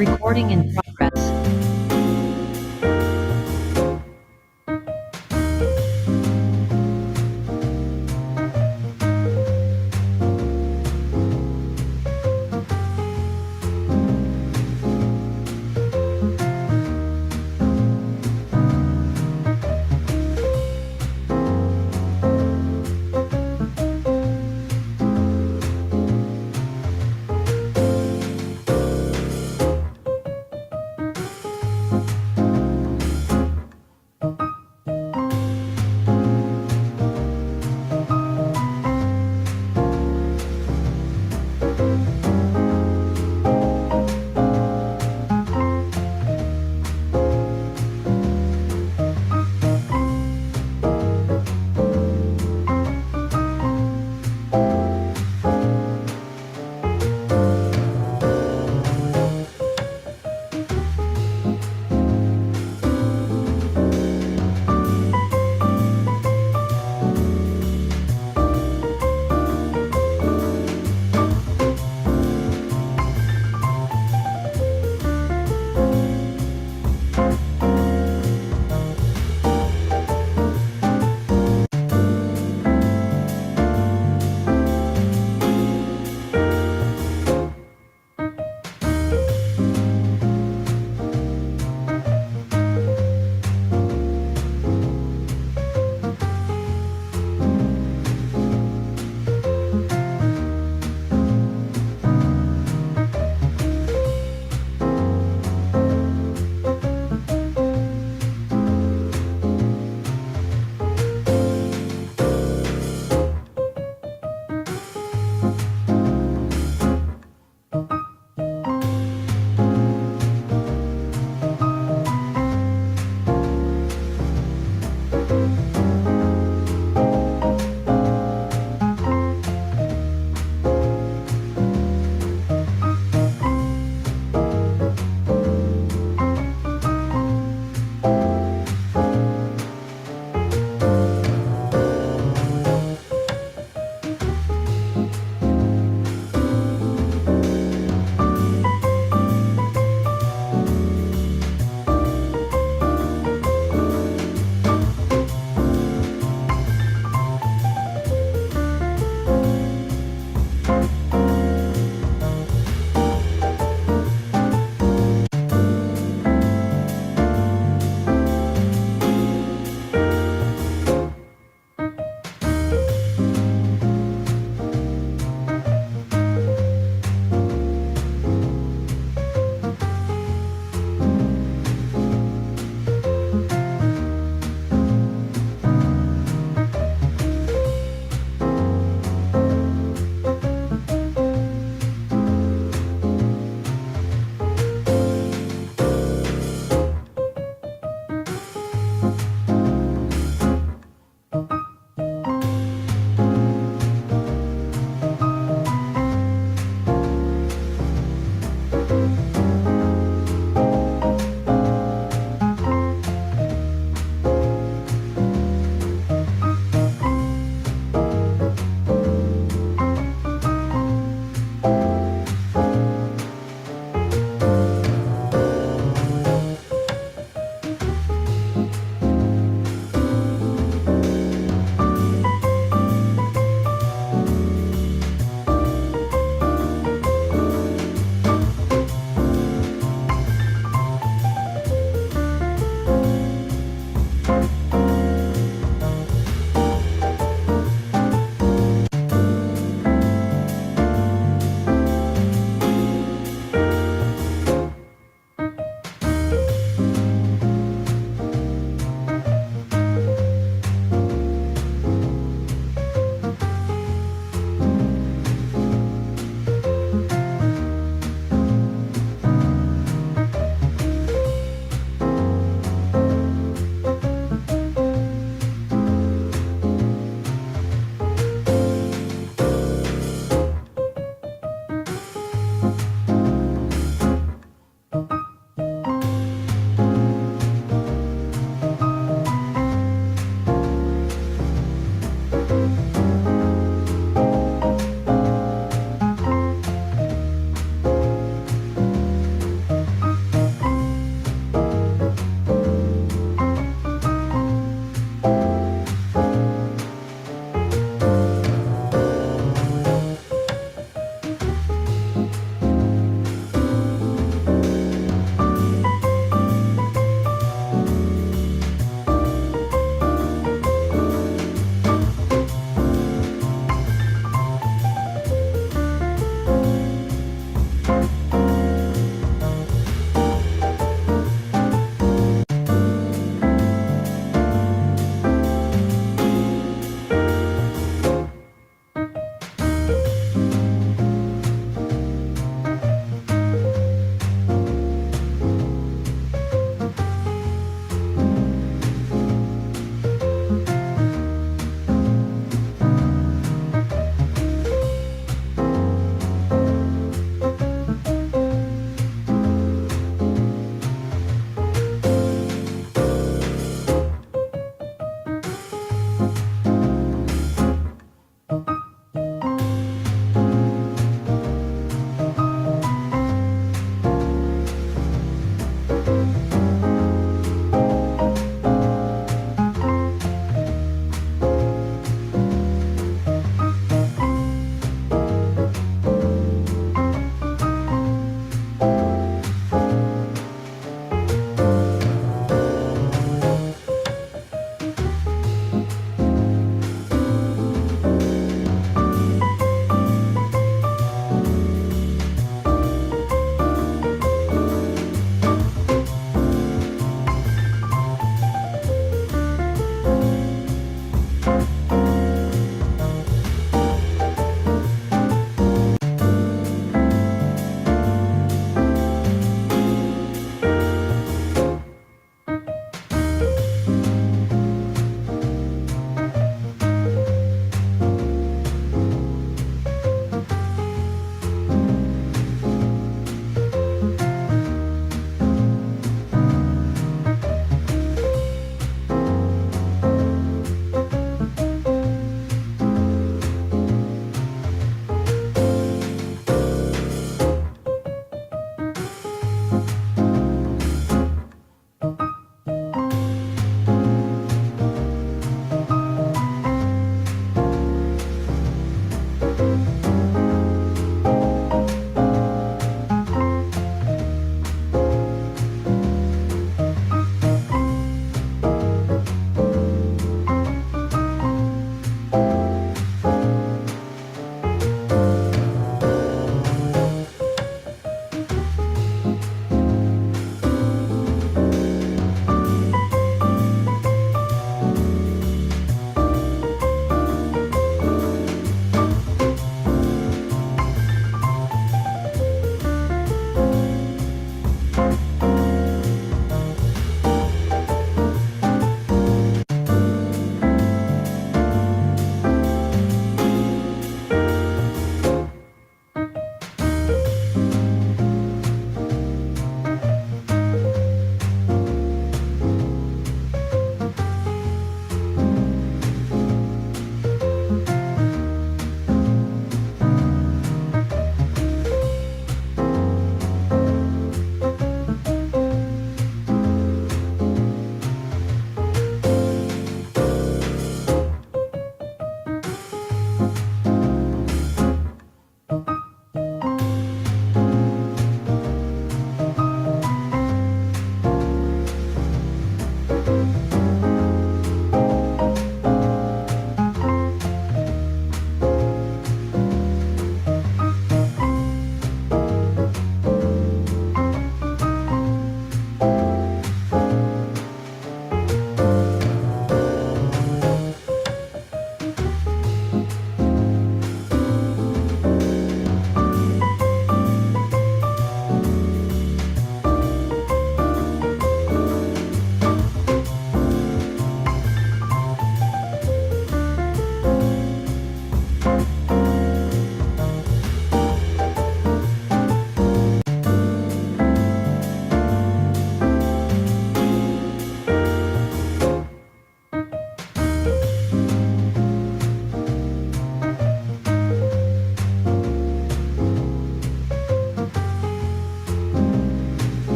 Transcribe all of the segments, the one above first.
Recording in progress.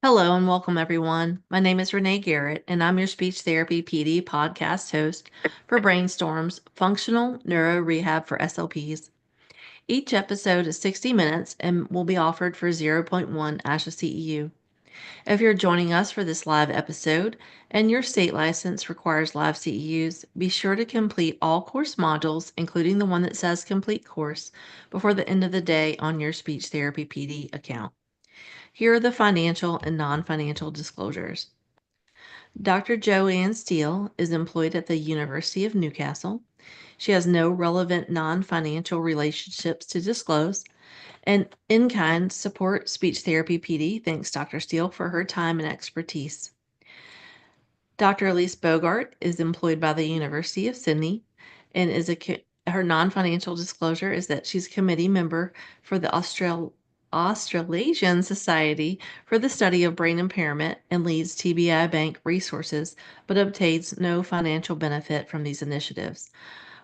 Hello and welcome, everyone. My name is Renee Garrett, and I'm your Speech Therapy PD podcast host for Brainstorms Functional Neuro Rehab for SLPs. Each episode is 60 minutes and will be offered for zero point 0.1 ASHA CEU. If you're joining us for this live episode and your state license requires live CEUs, be sure to complete all course modules, including the one that says complete course, before the end of the day on your Speech Therapy PD account. Here are the financial and non-financial disclosures. Dr. Joanne Steel is employed at the University of Newcastle. She has no relevant non-financial relationships to disclose. And in-kind support Speech Therapy PD thanks Dr. Steel for her time and expertise. Dr. Elise Bogart is employed by the University of Sydney and her non-financial disclosure is that she's a committee member for the Australasian Society for the Study of Brain Impairment and leads TBI Bank resources, but obtains no financial benefit from these initiatives.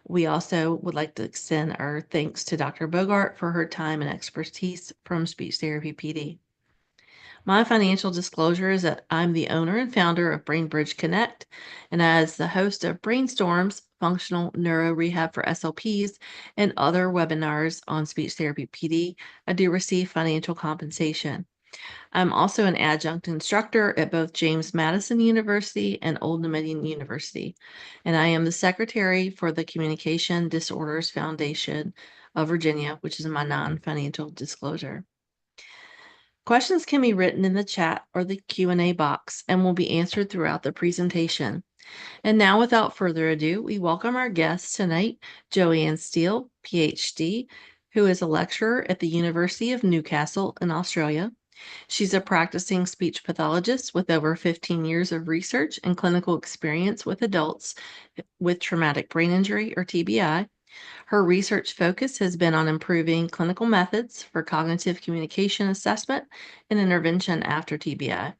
We also would like to extend our thanks to Dr. Bogart for her time and expertise from Speech Therapy PD. My financial disclosure is that I'm the owner and founder of BrainBridge Connect, and as the host of Brainstorms, Functional Neuro Rehab for SLPs, and other webinars on Speech Therapy PD, I do receive financial compensation. I'm also an adjunct instructor at both James Madison University and Old Dominion University, and I am the secretary for the Communication Disorders Foundation of Virginia, which is my non-financial disclosure. Questions can be written in the chat or the Q&A box and will be answered throughout the presentation. And now, without further ado, we welcome our guest tonight, Joanne Steel PhD, who is a lecturer at the University of Newcastle in Australia. She's a practicing speech pathologist with over 15 years of research and clinical experience with adults with traumatic brain injury or TBI. Her research focus has been on improving clinical methods for cognitive communication assessment and intervention after TBI.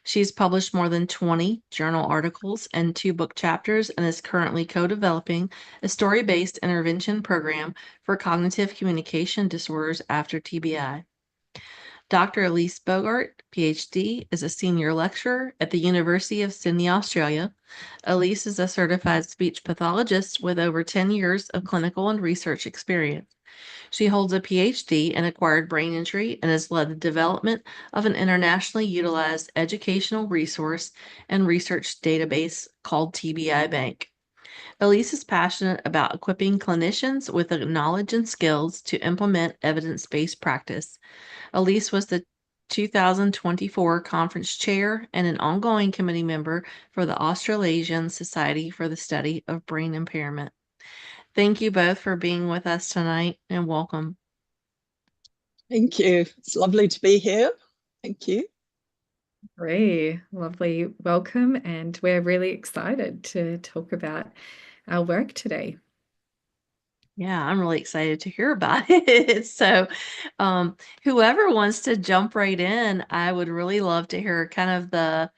She's published more than 20 journal articles and 2 book chapters and is currently co-developing a story-based intervention program for cognitive communication disorders after TBI. Dr. Elise Bogart, PhD, is a senior lecturer at the University of Sydney, Australia. Elise is a certified speech pathologist with over 10 years of clinical and research experience. She holds a PhD in acquired brain injury and has led the development of an internationally utilized educational resource and research database called TBI Bank. Elise is passionate about equipping clinicians with the knowledge and skills to implement evidence-based practice. Elise was the 2024 conference chair and an ongoing committee member for the Australasian Society for the Study of Brain Impairment. Thank you both for being with us tonight and welcome. Thank you. It's lovely to be here. Thank you. Great, lovely welcome, and we're really excited to talk about our work today. Yeah, I'm really excited to hear about it. So, whoever wants to jump right in, I would really love to hear kind of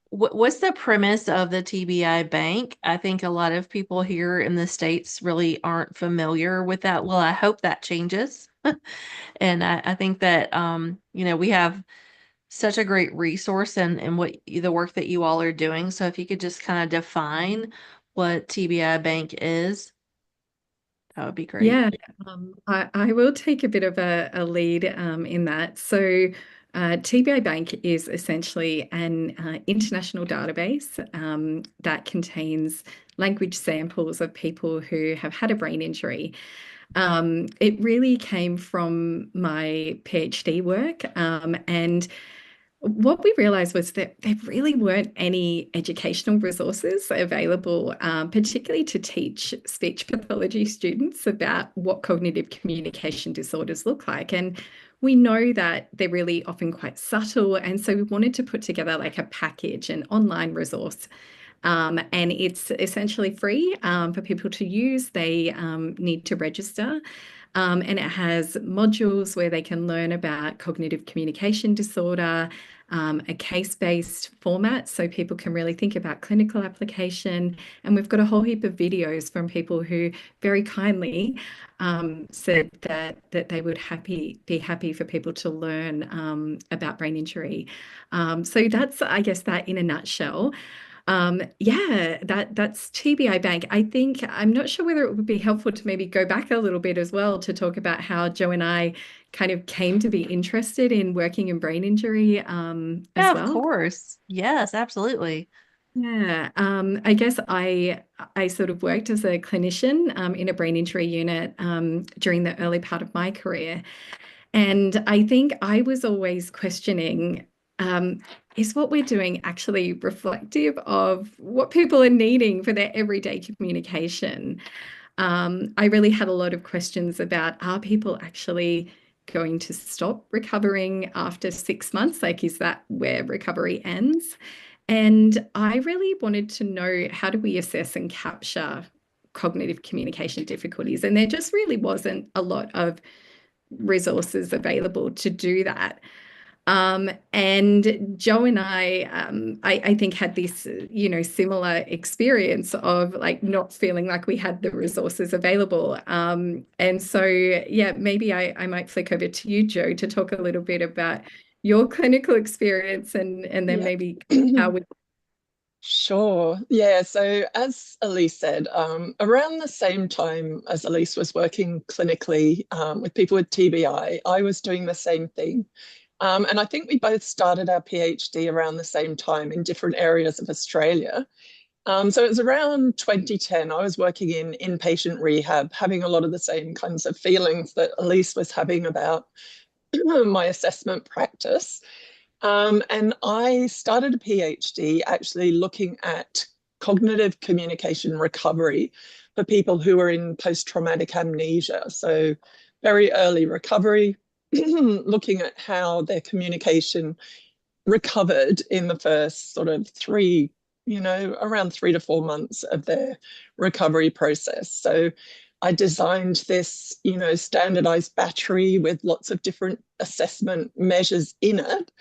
what's the premise of the TBI Bank? I think a lot of people here in the States really aren't familiar with that. Well, I hope that changes. And I think that, we have such a great resource and the work that you all are doing. So if you could just kind of define what TBI Bank is, that would be great. Yeah, I will take a bit of a lead in that. So TBI Bank is essentially an international database that contains language samples of people who have had a brain injury. It really came from my PhD work, and what we realized was that there really weren't any educational resources available, particularly to teach speech pathology students about what cognitive communication disorders look like. And we know that they're really often quite subtle. And so we wanted to put together like a package, an online resource. And it's essentially free for people to use. They need to register. And it has modules where they can learn about cognitive communication disorder, a case-based format so people can really think about clinical application. And we've got a whole heap of videos from people who very kindly said that they would be happy for people to learn about brain injury. So that's, I guess, that in a nutshell. Yeah, that's TBI Bank. I think I'm not sure whether it would be helpful to maybe go back a little bit as well to talk about how Joe and I kind of came to be interested in working in brain injury Yeah, as of well. course. Yes, absolutely. Yeah, I guess I sort of worked as a clinician in a brain injury unit during the early part of my career. And I think I was always questioning, is what we're doing actually reflective of what people are needing for their everyday communication? I really had a lot of questions about, are people actually going to stop recovering after 6 months? Like, is that where recovery ends? And I really wanted to know, how do we assess and capture cognitive communication difficulties? And there just really wasn't a lot of resources available to do that. And Joe and I think had this, similar experience of like not feeling like we had the resources available. And so, yeah, maybe I might flick over to you, Joe, to talk a little bit about your clinical experience and then maybe how we. Sure. Yeah. So as Elise said, around the same time as Elise was working clinically with people with TBI, I was doing the same thing. And I think we both started our PhD around the same time in different areas of Australia. So it was around 2010. I was working in inpatient rehab, having a lot of the same kinds of feelings that Elise was having about my assessment practice. And I started a PhD actually looking at cognitive communication recovery for people who are in post-traumatic amnesia. So very early recovery, looking at how their communication recovered in the first sort of around 3 to 4 months of their recovery process. So I designed this, standardized battery with lots of different assessment measures in it,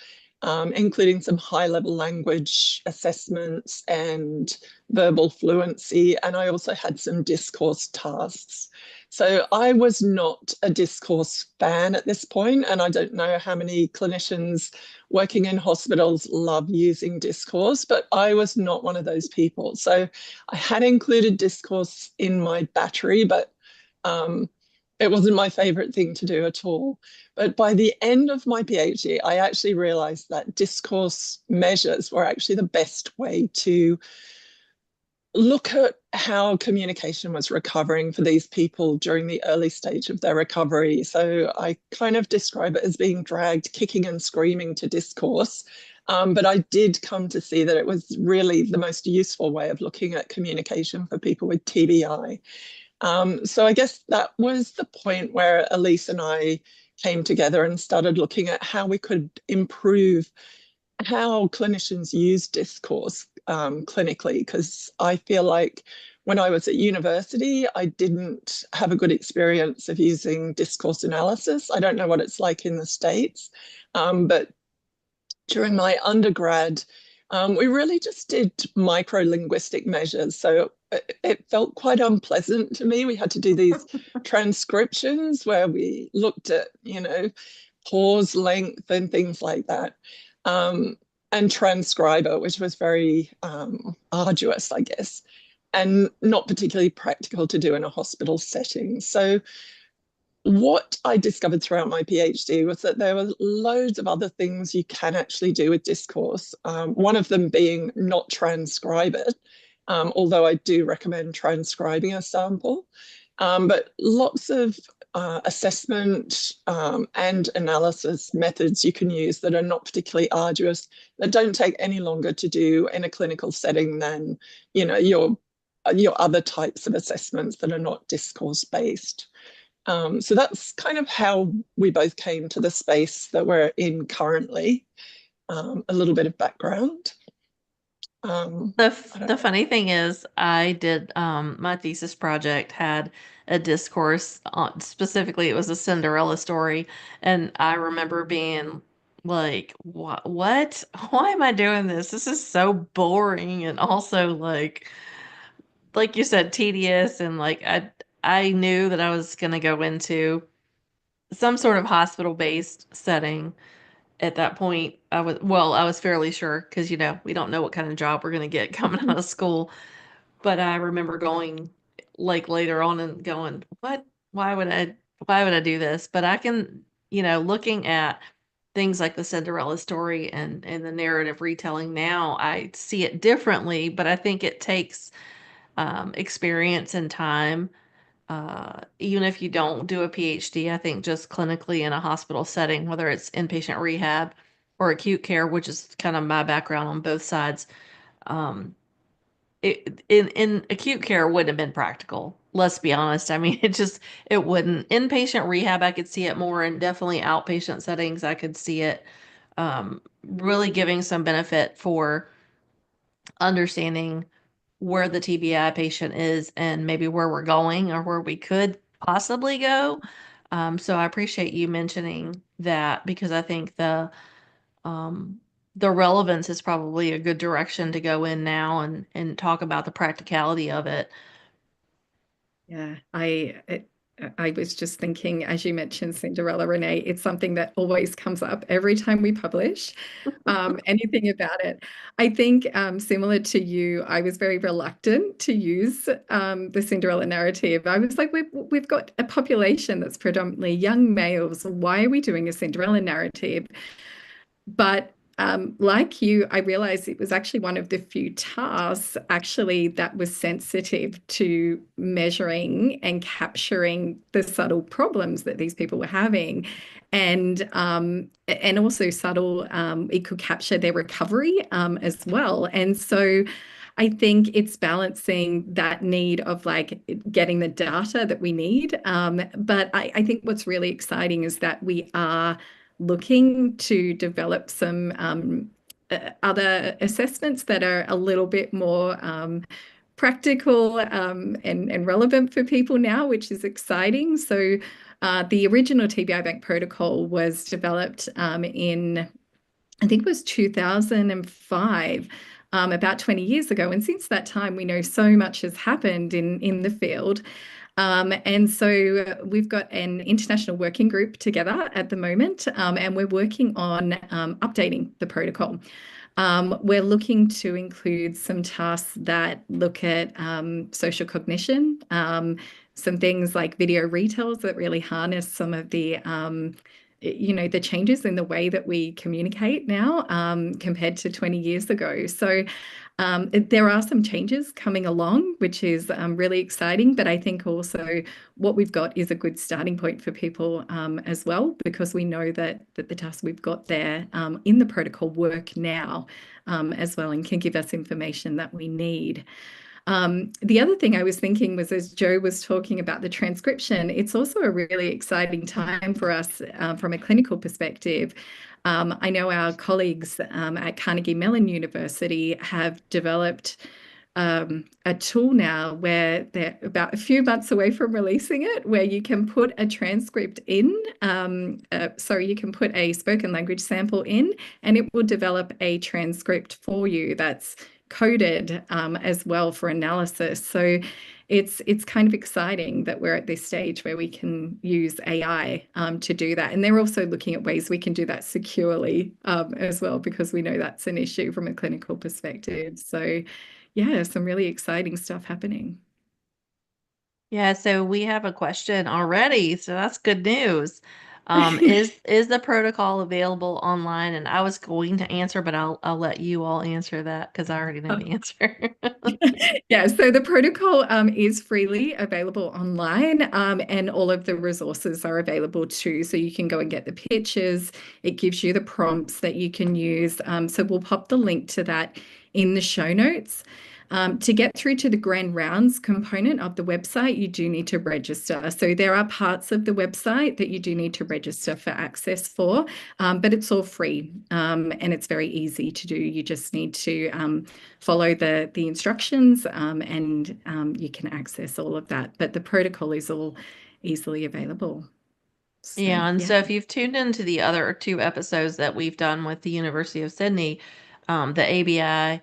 including some high-level language assessments and verbal fluency. And I also had some discourse tasks. So I was not a discourse fan at this point, and I don't know how many clinicians working in hospitals love using discourse, but I was not one of those people. So I had included discourse in my battery, but it wasn't my favorite thing to do at all. But by the end of my PhD, I actually realized that discourse measures were actually the best way to look at how communication was recovering for these people during the early stage of their recovery. So I kind of describe it as being dragged kicking and screaming to discourse. But I did come to see that it was really the most useful way of looking at communication for people with TBI. So I guess that was the point where Elise and I came together and started looking at how we could improve how clinicians use discourse clinically, because I feel like when I was at university, I didn't have a good experience of using discourse analysis. I don't know what it's like in the States, but during my undergrad, we really just did micro-linguistic measures. So it felt quite unpleasant to me. We had to do these transcriptions where we looked at, pause length and things like that. And transcribe it, which was very arduous, I guess, and not particularly practical to do in a hospital setting. So what I discovered throughout my PhD was that there were loads of other things you can actually do with discourse. One of them being not transcribe it, although I do recommend transcribing a sample. But lots of assessment and analysis methods you can use that are not particularly arduous, that don't take any longer to do in a clinical setting than, your other types of assessments that are not discourse based. So that's kind of how we both came to the space that we're in currently. A little bit of background. The funny thing is, I did my thesis project had a discourse on, specifically it was a Cinderella story, and I remember being like, what? Why am I doing this? This is so boring and also like you said, tedious, and like I knew that I was gonna go into some sort of hospital-based setting at that point. I was fairly sure because we don't know what kind of job we're going to get coming out of school. But I remember going like later on and going, what? Why would I do this? But I can, looking at things like the Cinderella story and the narrative retelling now, I see it differently, but I think it takes experience and time. Even if you don't do a PhD, I think just clinically in a hospital setting, whether it's inpatient rehab or acute care, which is kind of my background on both sides, um, in acute care it wouldn't have been practical. Let's be honest. I mean, it wouldn't. Inpatient rehab, I could see it more, and definitely outpatient settings, I could see it really giving some benefit for understanding where the TBI patient is and maybe where we're going or where we could possibly go. So I appreciate you mentioning that because I think um, the relevance is probably a good direction to go in now and talk about the practicality of it. Yeah, I was just thinking, as you mentioned, Cinderella, Renee, it's something that always comes up every time we publish anything about it. I think similar to you, I was very reluctant to use the Cinderella narrative. I was like, we've got a population that's predominantly young males. Why are we doing a Cinderella narrative? But like you, I realized it was actually one of the few tasks actually that was sensitive to measuring and capturing the subtle problems that these people were having. And also subtle, it could capture their recovery as well. And so I think it's balancing that need of like getting the data that we need. But I think what's really exciting is that we are looking to develop some other assessments that are a little bit more practical and relevant for people now, which is exciting. So the original TBI Bank protocol was developed in, I think it was 2005. About 20 years ago. And since that time, we know so much has happened in the field. And so we've got an international working group together at the moment, and we're working on updating the protocol. We're looking to include some tasks that look at social cognition, some things like video retells that really harness some of the the changes in the way that we communicate now compared to 20 years ago. So there are some changes coming along, which is really exciting. But I think also what we've got is a good starting point for people as well, because we know that the tasks we've got there in the protocol work now as well and can give us information that we need. The other thing I was thinking was, as Joe was talking about the transcription, it's also a really exciting time for us from a clinical perspective. I know our colleagues at Carnegie Mellon University have developed a tool now where they're about a few months away from releasing it, where you can put a transcript in. You can put a spoken language sample in, and it will develop a transcript for you that's coded as well for analysis. So it's kind of exciting that we're at this stage where we can use AI to do that. And they're also looking at ways we can do that securely as well, because we know that's an issue from a clinical perspective. So yeah, some really exciting stuff happening. Yeah, so we have a question already, so that's good news. Is the protocol available online? And I was going to answer, but I'll let you all answer that because I already know the answer. Yeah, so the protocol is freely available online, and all of the resources are available too. So you can go and get the pictures. It gives you the prompts that you can use. So we'll pop the link to that in the show notes. To get through to the Grand Rounds component of the website, you do need to register. So there are parts of the website that you do need to register for access for, but it's all free, and it's very easy to do. You just need to follow the instructions, and you can access all of that. But the protocol is all easily available. So, Yeah, and yeah. so if you've tuned into the other two episodes that we've done with the University of Sydney, the ABI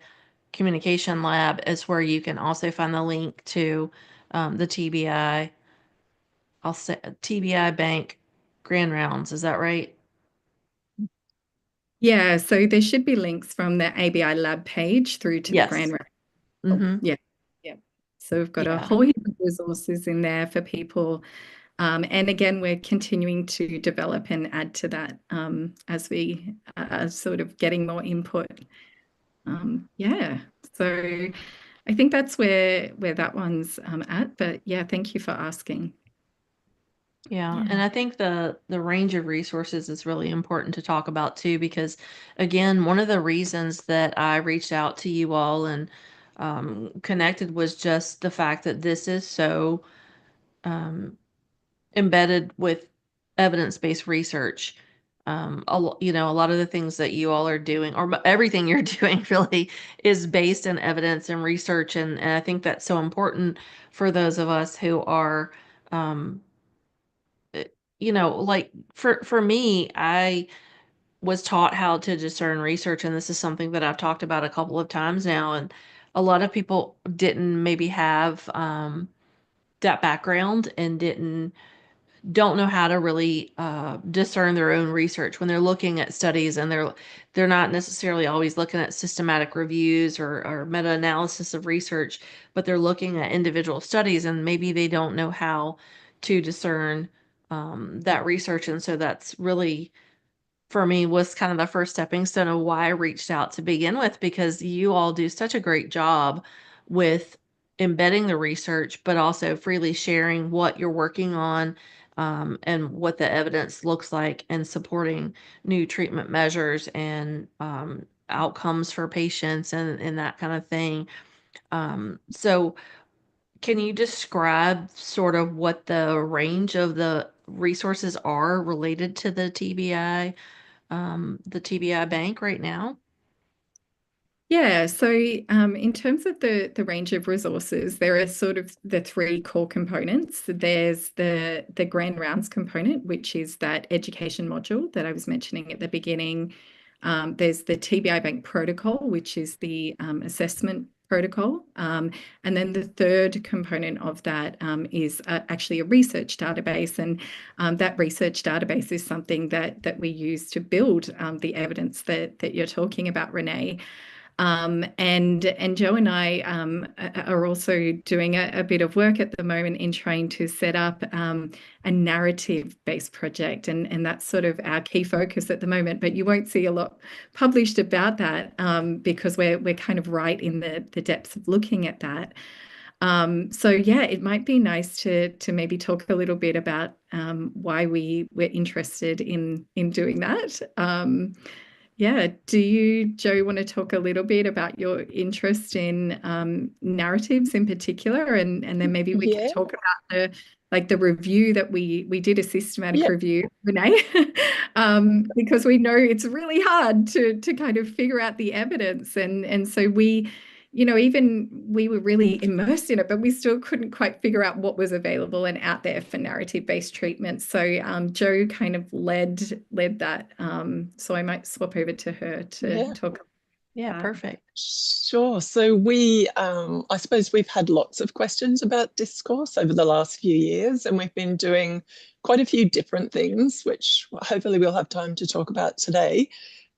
Communication Lab is where you can also find the link to the TBI, I'll say TBI Bank Grand Rounds. Is that right? Yeah, so there should be links from the ABI lab page through to the Grand Yes. Rounds. Mm-hmm. Yeah, yeah. So we've got a Yeah. whole heap of resources in there for people. And again, we're continuing to develop and add to that as we are sort of getting more input. Yeah, so I think that's where that one's at. But yeah, thank you for asking. Yeah, and I think the range of resources is really important to talk about too, because again, one of the reasons that I reached out to you all and connected was just the fact that this is so embedded with evidence-based research. A lot of the things that you all are doing, or everything you're doing, really is based in evidence and research, and I think that's so important for those of us who are. Um, like for me, I was taught how to discern research, and this is something that I've talked about a couple of times now, and a lot of people didn't maybe have that background and don't know how to really discern their own research when they're looking at studies, and they're not necessarily always looking at systematic reviews or meta-analysis of research, but they're looking at individual studies, and maybe they don't know how to discern that research. And so that's really, for me, was kind of the first stepping stone of why I reached out to begin with, because you all do such a great job with embedding the research, but also freely sharing what you're working on, and what the evidence looks like, and supporting new treatment measures and outcomes for patients and that kind of thing. So can you describe sort of what the range of the resources are related to the TBI Bank right now? Yeah, so in terms of the range of resources, there are sort of the three core components. There's the Grand Rounds component, which is that education module that I was mentioning at the beginning. There's the TBI Bank protocol, which is the assessment protocol. And then the third component of that is actually a research database. And that research database is something that we use to build the evidence that you're talking about, Renee. And Joe and I are also doing a bit of work at the moment in trying to set up a narrative-based project, and that's sort of our key focus at the moment. But you won't see a lot published about that because we're kind of right in the depths of looking at that. So yeah, it might be nice to maybe talk a little bit about why we're interested in doing that. Yeah. Do you, Joe, want to talk a little bit about your interest in narratives in particular, and then maybe we can talk about the review that we did, a systematic review, Renee, because we know it's really hard to kind of figure out the evidence, and so we, even we were really immersed in it, but we still couldn't quite figure out what was available and out there for narrative-based treatments. So Joe kind of led that. So I might swap over to her to talk. Yeah, perfect. Sure. So we, I suppose we've had lots of questions about discourse over the last few years, and we've been doing quite a few different things, which hopefully we'll have time to talk about today.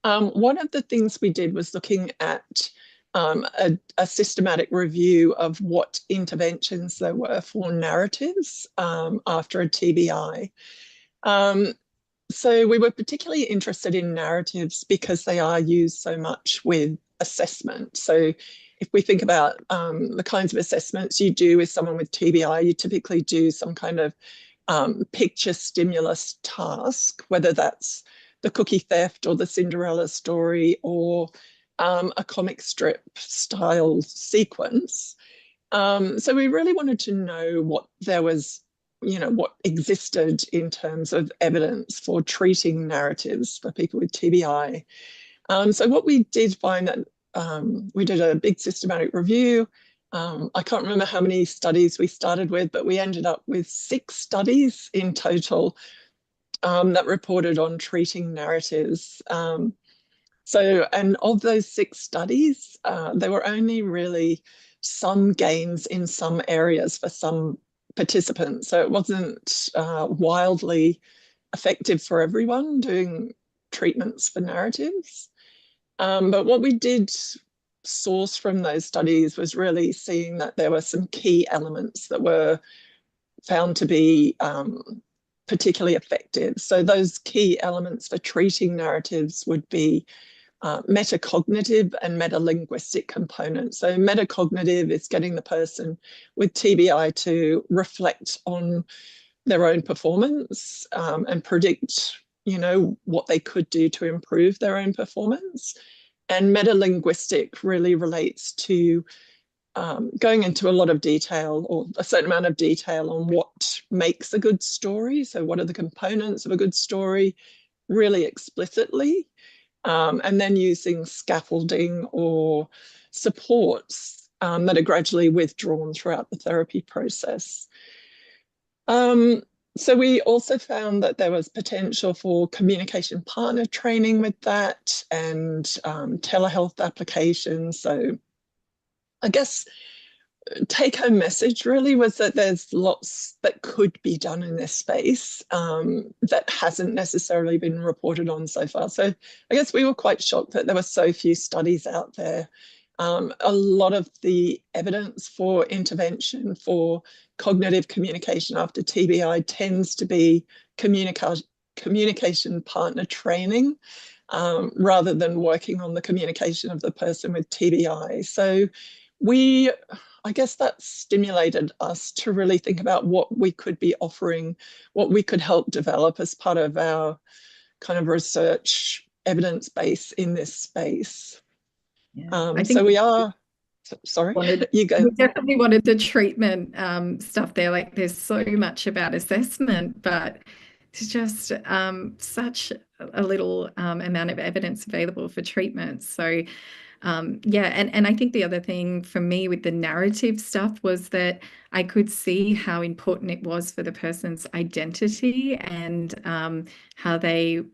One of the things we did was looking at a systematic review of what interventions there were for narratives after a TBI. So we were particularly interested in narratives because they are used so much with assessment. So if we think about the kinds of assessments you do with someone with TBI, you typically do some kind of picture stimulus task, whether that's the cookie theft or the Cinderella story or a comic strip style sequence. So we really wanted to know what there was, what existed in terms of evidence for treating narratives for people with TBI. So what we did find that we did a big systematic review. I can't remember how many studies we started with, but we ended up with 6 studies in total that reported on treating narratives. And of those 6 studies, there were only really some gains in some areas for some participants. So it wasn't wildly effective for everyone doing treatments for narratives. But what we did source from those studies was really seeing that there were some key elements that were found to be particularly effective. So those key elements for treating narratives would be metacognitive and metalinguistic components. So metacognitive is getting the person with TBI to reflect on their own performance and predict, what they could do to improve their own performance. And metalinguistic really relates to going into a lot of detail, or a certain amount of detail, on what makes a good story. So what are the components of a good story, really explicitly, and then using scaffolding or supports that are gradually withdrawn throughout the therapy process. So we also found that there was potential for communication partner training with that, and telehealth applications. So I guess take-home message really was that there's lots that could be done in this space that hasn't necessarily been reported on so far. So I guess we were quite shocked that there were so few studies out there. A lot of the evidence for intervention for cognitive communication after TBI tends to be communication partner training rather than working on the communication of the person with TBI. So I guess that stimulated us to really think about what we could be offering, what we could help develop as part of our kind of research evidence base in this space. I think so we are, sorry, you go. We definitely wanted the treatment stuff there. Like, there's so much about assessment, but it's just such a little amount of evidence available for treatment. So yeah, and I think the other thing for me with the narrative stuff was that I could see how important it was for the person's identity, and how they,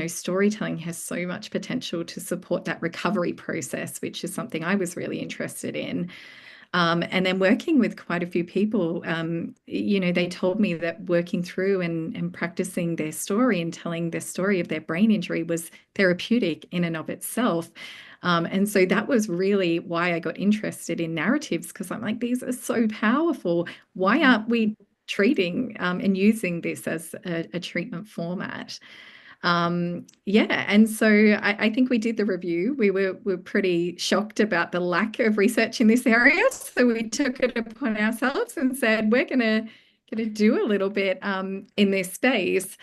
storytelling has so much potential to support that recovery process, which is something I was really interested in. And then working with quite a few people, they told me that working through and practicing their story and telling their story of their brain injury was therapeutic in and of itself. And so that was really why I got interested in narratives, because I'm like, these are so powerful. Why aren't we treating and using this as a treatment format? Yeah, and so I think we did the review. We were pretty shocked about the lack of research in this area, so we took it upon ourselves and said we're gonna do a little bit in this space.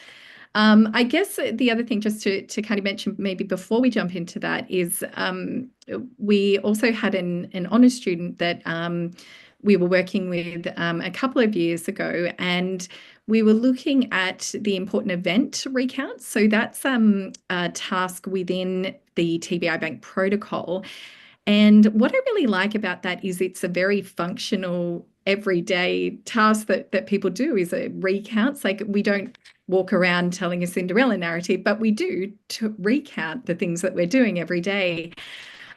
I guess the other thing, just to kind of mention maybe before we jump into that, is we also had an honours student that we were working with a couple of years ago, and we were looking at the important event recounts. So that's a task within the TBI Bank protocol. And what I really like about that is it's a very functional, everyday task that people do, is a recounts. Like, we don't walk around telling a Cinderella narrative, but we do to recount the things that we're doing every day.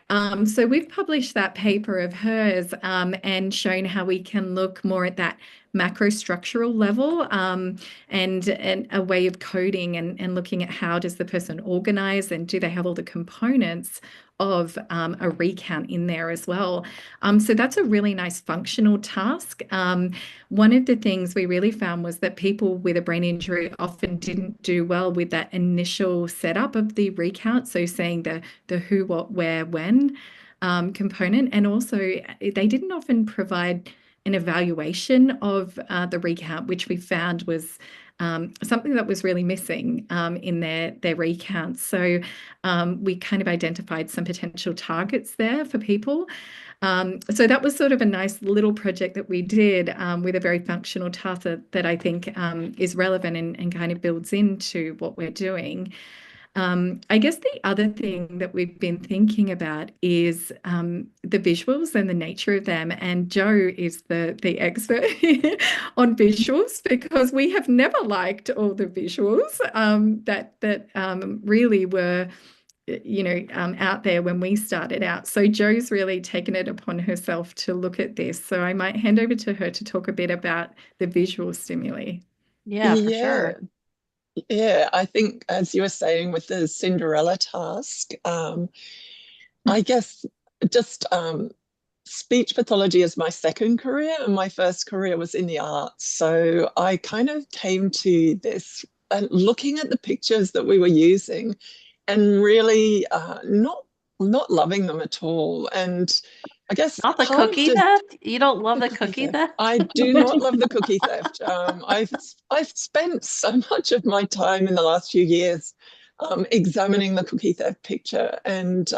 So we've published that paper of hers and shown how we can look more at that macro structural level and a way of coding and looking at how does the person organize, and do they have all the components of a recount in there as well. So that's a really nice functional task. One of the things we really found was that people with a brain injury often didn't do well with that initial setup of the recount. So saying the who, what, where, when component. And also they didn't often provide an evaluation of the recount, which we found was something that was really missing in their recounts. So we kind of identified some potential targets there for people. So that was sort of a nice little project that we did with a very functional task that I think is relevant and kind of builds into what we're doing. I guess the other thing that we've been thinking about is the visuals and the nature of them. And Jo is the expert on visuals, because we have never liked all the visuals that really were out there when we started out. So Jo's really taken it upon herself to look at this. So I might hand over to her to talk a bit about the visual stimuli. Yeah, for sure. Yeah, I think, as you were saying with the Cinderella task, I guess just speech pathology is my second career, and my first career was in the arts. So I kind of came to this looking at the pictures that we were using and really not loving them at all. And I guess Not the cookie theft? You don't love the cookie theft? I do not love the cookie theft. I've spent so much of my time in the last few years examining the cookie theft picture. And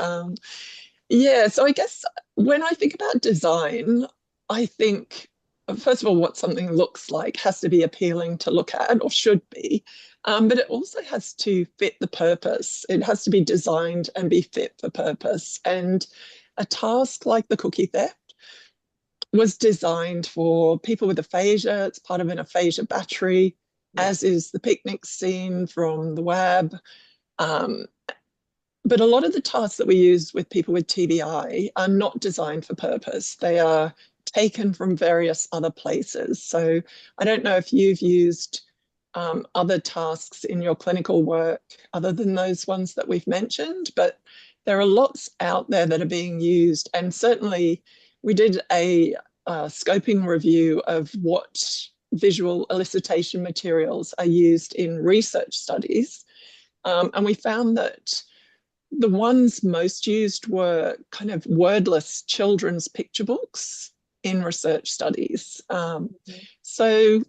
yeah, so I guess when I think about design, I think, first of all, what something looks like has to be appealing to look at, or should be. But it also has to fit the purpose. It has to be designed and be fit for purpose. And a task like the cookie theft was designed for people with aphasia. It's part of an aphasia battery, as is the picnic scene from the WAB. But a lot of the tasks that we use with people with TBI are not designed for purpose. They are taken from various other places. So I don't know if you've used other tasks in your clinical work other than those ones that we've mentioned, but there are lots out there that are being used. And certainly we did a scoping review of what visual elicitation materials are used in research studies. And we found that the ones most used were kind of wordless children's picture books in research studies. So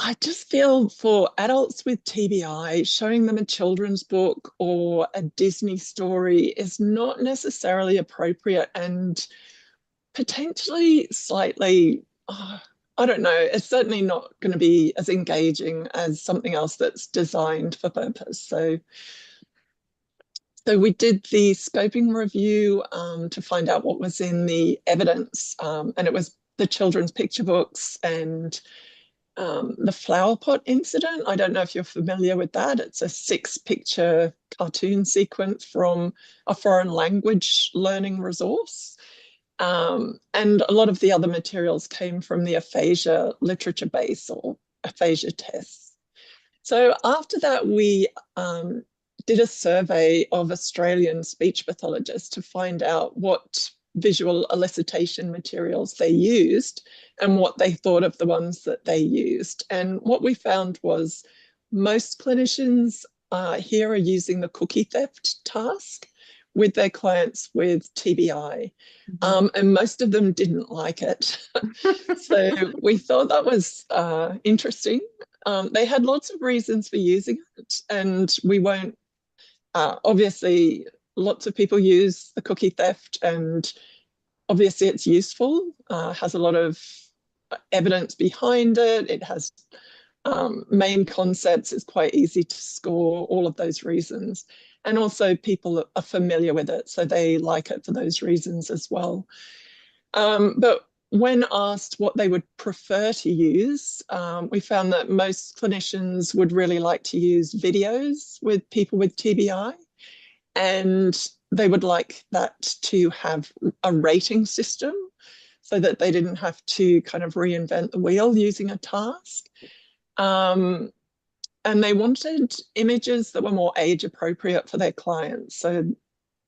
I just feel for adults with TBI, showing them a children's book or a Disney story is not necessarily appropriate, and potentially slightly, I don't know, it's certainly not going to be as engaging as something else that's designed for purpose. So we did the scoping review to find out what was in the evidence, and it was the children's picture books and the flower pot incident. I don't know if you're familiar with that. It's a 6-picture cartoon sequence from a foreign language learning resource. And a lot of the other materials came from the aphasia literature base or aphasia tests. So after that, we did a survey of Australian speech pathologists to find out what visual elicitation materials they used and what they thought of the ones that they used. And what we found was most clinicians here are using the cookie theft task with their clients with TBI. And most of them didn't like it. So we thought that was interesting. They had lots of reasons for using it, and we won't, obviously, lots of people use the cookie theft, and obviously it's useful, has a lot of evidence behind it. It has main concepts, it's quite easy to score, all of those reasons. And also people are familiar with it, so they like it for those reasons as well. But when asked what they would prefer to use, we found that most clinicians would really like to use videos with people with TBI, and they would like that to have a rating system so that they didn't have to kind of reinvent the wheel using a task. And they wanted images that were more age appropriate for their clients, so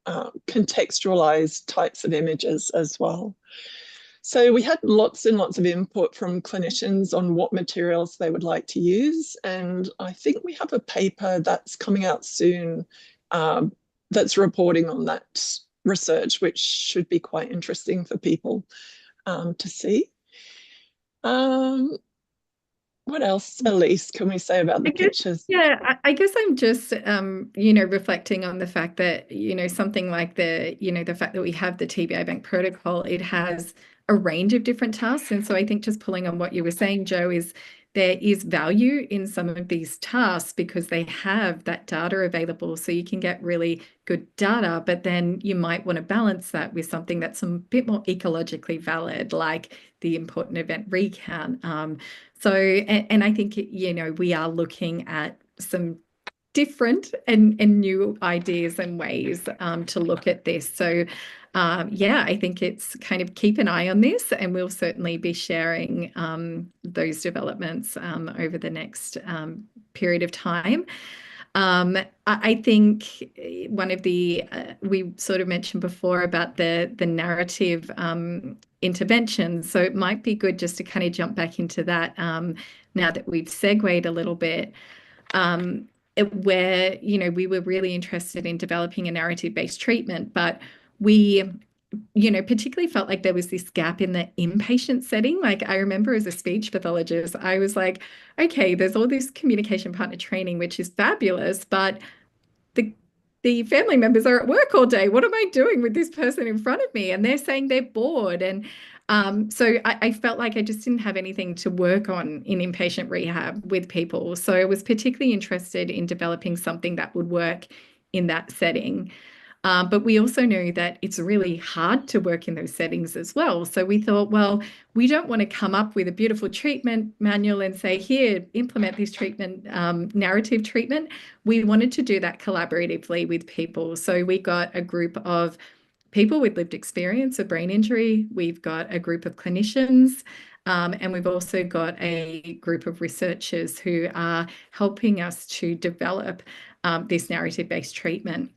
contextualized types of images as well. So we had lots and lots of input from clinicians on what materials they would like to use. And I think we have a paper that's coming out soon that's reporting on that research, which should be quite interesting for people to see. What else, Elise, can we say about the pictures? Yeah, I guess I'm just, reflecting on the fact that, something like the fact that we have the TBI Bank protocol, it has a range of different tasks. And so I think just pulling on what you were saying, Joe, is there is value in some of these tasks because they have that data available. So you can get really good data, but then you might want to balance that with something that's a bit more ecologically valid, like the important event recount. And I think, we are looking at some different and new ideas and ways to look at this. So, yeah, I think it's kind of keep an eye on this, and we'll certainly be sharing those developments over the next period of time. I think one of the we sort of mentioned before about the narrative interventions. So it might be good just to kind of jump back into that now that we've segued a little bit. Where we were really interested in developing a narrative-based treatment, but we particularly felt like there was this gap in the inpatient setting. Like I remember as a speech pathologist, I was like, okay, there's all this communication partner training, which is fabulous, but the family members are at work all day. What am I doing with this person in front of me? And they're saying they're bored. And so I felt like I just didn't have anything to work on in inpatient rehab with people. So I was particularly interested in developing something that would work in that setting. But we also know that it's really hard to work in those settings as well. So we thought, well, we don't want to come up with a beautiful treatment manual and say, here, implement this treatment, narrative treatment. We wanted to do that collaboratively with people. So we got a group of people with lived experience of brain injury. We've got a group of clinicians. And we've also got a group of researchers who are helping us to develop this narrative-based treatment.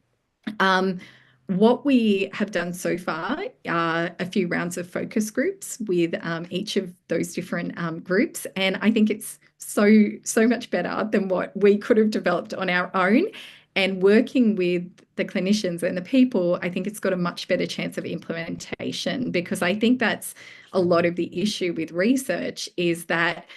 What we have done so far are a few rounds of focus groups with each of those different groups. And I think it's so much better than what we could have developed on our own. And working with the clinicians and the people, I think it's got a much better chance of implementation, because I think that's a lot of the issue with research, is that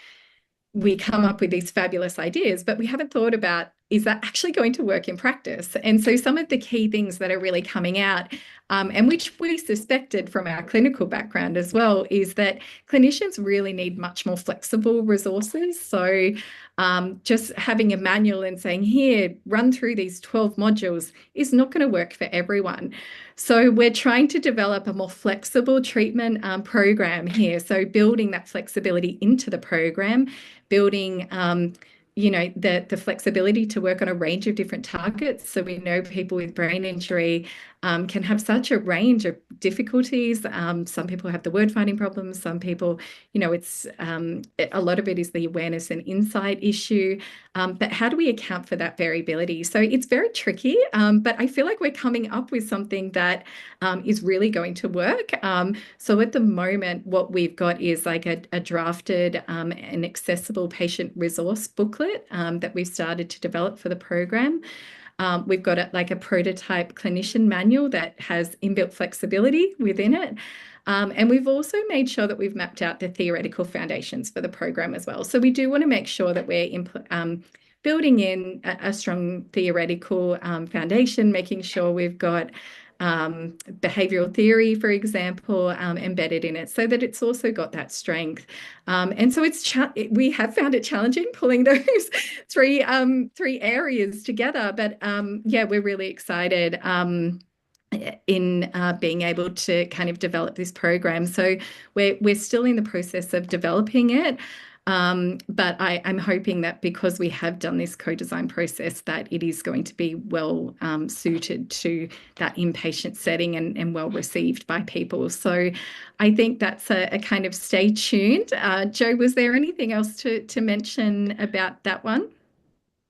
we come up with these fabulous ideas, but we haven't thought about, is that actually going to work in practice? And so some of the key things that are really coming out, and which we suspected from our clinical background as well, is that clinicians really need much more flexible resources. So just having a manual and saying, here, run through these 12 modules is not going to work for everyone. So we're trying to develop a more flexible treatment program here. So building that flexibility into the program, building the flexibility to work on a range of different targets. So we know people with brain injury can have such a range of difficulties. Some people have the word finding problems. Some people, it's a lot of it is the awareness and insight issue. But how do we account for that variability? So it's very tricky, but I feel like we're coming up with something that is really going to work. So at the moment, what we've got is like a drafted and accessible patient resource booklet that we've started to develop for the program. We've got like a prototype clinician manual that has inbuilt flexibility within it. And we've also made sure that we've mapped out the theoretical foundations for the program as well. So we do want to make sure that we're building in a strong theoretical foundation, making sure we've got behavioral theory, for example, embedded in it, so that it's also got that strength. And so we have found it challenging pulling those three areas together. But yeah, we're really excited in being able to kind of develop this program. So we're still in the process of developing it. But I'm hoping that because we have done this co-design process, that it is going to be well suited to that inpatient setting and well received by people. So I think that's a kind of stay tuned. Joe, was there anything else to mention about that one?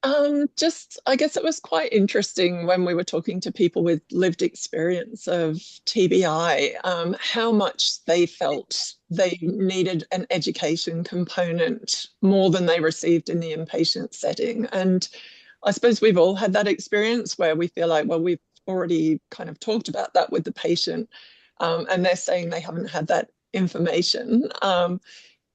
I guess it was quite interesting when we were talking to people with lived experience of TBI, how much they felt they needed an education component more than they received in the inpatient setting. And I suppose we've all had that experience where we feel like, well, we've already kind of talked about that with the patient, and they're saying they haven't had that information.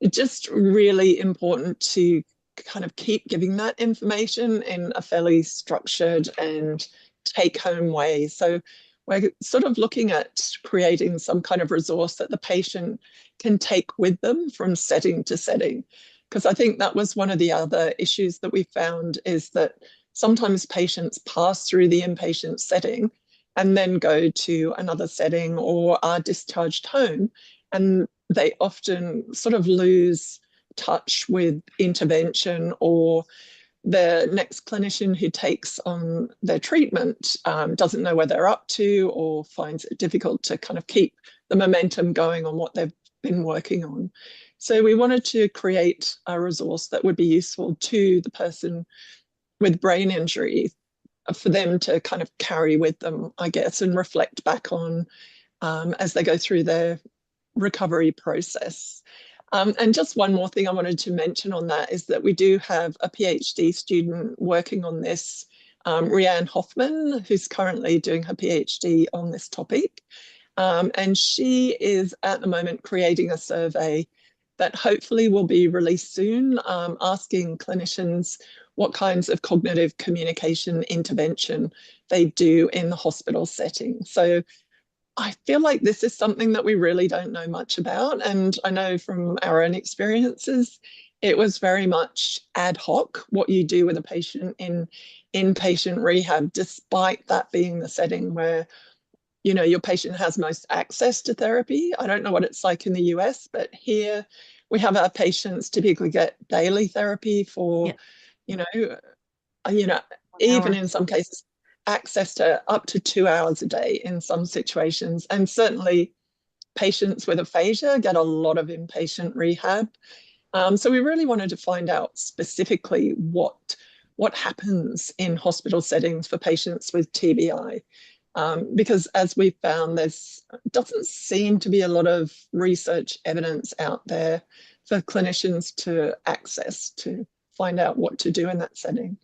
just really important to kind of keep giving that information in a fairly structured and take-home way. So we're sort of looking at creating some kind of resource that the patient can take with them from setting to setting. Because I think that was one of the other issues that we found, is that sometimes patients pass through the inpatient setting and then go to another setting or are discharged home, and they often sort of lose touch with intervention, or the next clinician who takes on their treatment doesn't know where they're up to, or finds it difficult to kind of keep the momentum going on what they've been working on. So we wanted to create a resource that would be useful to the person with brain injury, for them to kind of carry with them, I guess, and reflect back on as they go through their recovery process. And just one more thing I wanted to mention on that is that we do have a PhD student working on this, Rhianne Hoffman, who's currently doing her PhD on this topic. And she is at the moment creating a survey that hopefully will be released soon, asking clinicians what kinds of cognitive communication intervention they do in the hospital setting. So I feel like this is something that we really don't know much about. And I know from our own experiences, it was very much ad hoc what you do with a patient in inpatient rehab, despite that being the setting where, you know, your patient has most access to therapy. I don't know what it's like in the US, but here we have our patients typically get daily therapy for, Yeah. you know, even in some cases, access to up to 2 hours a day in some situations. And certainly patients with aphasia get a lot of inpatient rehab. So we really wanted to find out specifically what happens in hospital settings for patients with TBI. Because as we found, there's doesn't seem to be a lot of research evidence out there for clinicians to access to find out what to do in that setting.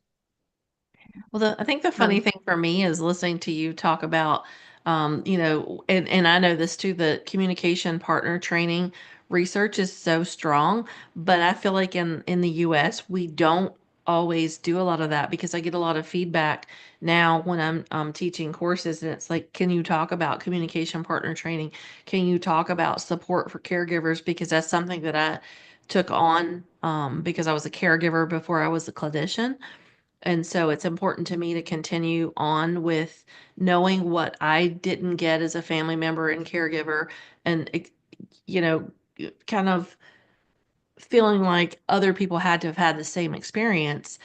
Well, I think the funny thing for me is listening to you talk about, and I know this too, the communication partner training research is so strong, but I feel like in the US, we don't always do a lot of that, because I get a lot of feedback now when I'm teaching courses, and it's like, can you talk about communication partner training? Can you talk about support for caregivers? Because that's something that I took on because I was a caregiver before I was a clinician. And so it's important to me to continue on with knowing what I didn't get as a family member and caregiver, and, you know, kind of feeling like other people had to have had the same experience.